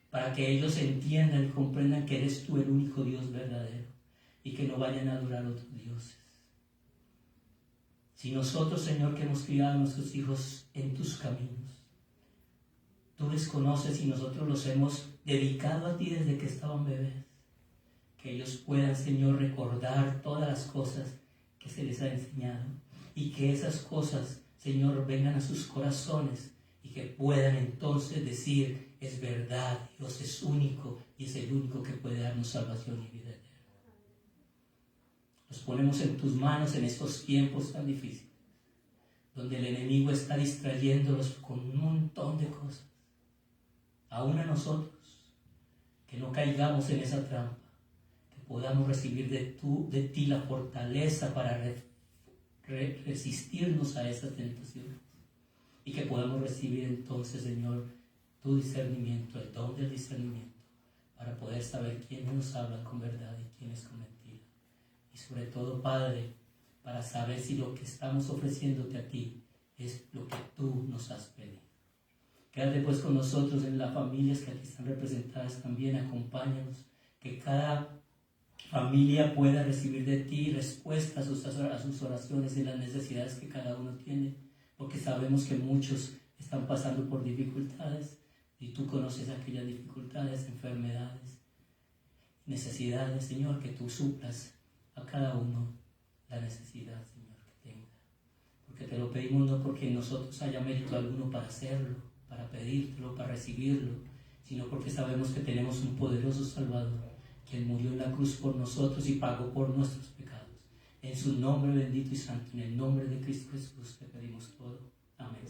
para que ellos entiendan y comprendan que eres tú el único Dios verdadero y que no vayan a adorar a otros dioses. Si nosotros, Señor, que hemos criado a nuestros hijos en tus caminos, tú les conoces y nosotros los hemos dedicado a ti desde que estaban bebés, que ellos puedan, Señor, recordar todas las cosas que se les ha enseñado y que esas cosas, Señor, vengan a sus corazones y que puedan entonces decir, es verdad, Dios es único y es el único que puede darnos salvación y vida eterna. Los ponemos en tus manos en estos tiempos tan difíciles, donde el enemigo está distrayéndolos con un montón de cosas. Aún a nosotros, que no caigamos en esa trampa, que podamos recibir de ti la fortaleza para resistirnos a esas tentaciones y que podamos recibir entonces, Señor, tu discernimiento, el don del discernimiento, para poder saber quiénes nos hablan con verdad y quiénes con mentira. Y sobre todo, Padre, para saber si lo que estamos ofreciéndote a ti es lo que tú nos has pedido. Quédate pues con nosotros en las familias que aquí están representadas también, acompáñanos, que cada familia pueda recibir de ti respuesta a sus oraciones y las necesidades que cada uno tiene, porque sabemos que muchos están pasando por dificultades y tú conoces aquellas dificultades, enfermedades, necesidades, Señor, que tú suplas a cada uno la necesidad, Señor, que tenga. Porque te lo pedimos no porque nosotros haya mérito alguno para hacerlo, para pedírtelo, para recibirlo, sino porque sabemos que tenemos un poderoso Salvador, quien murió en la cruz por nosotros y pagó por nuestros pecados. En su nombre bendito y santo, en el nombre de Cristo Jesús, te pedimos todo. Amén.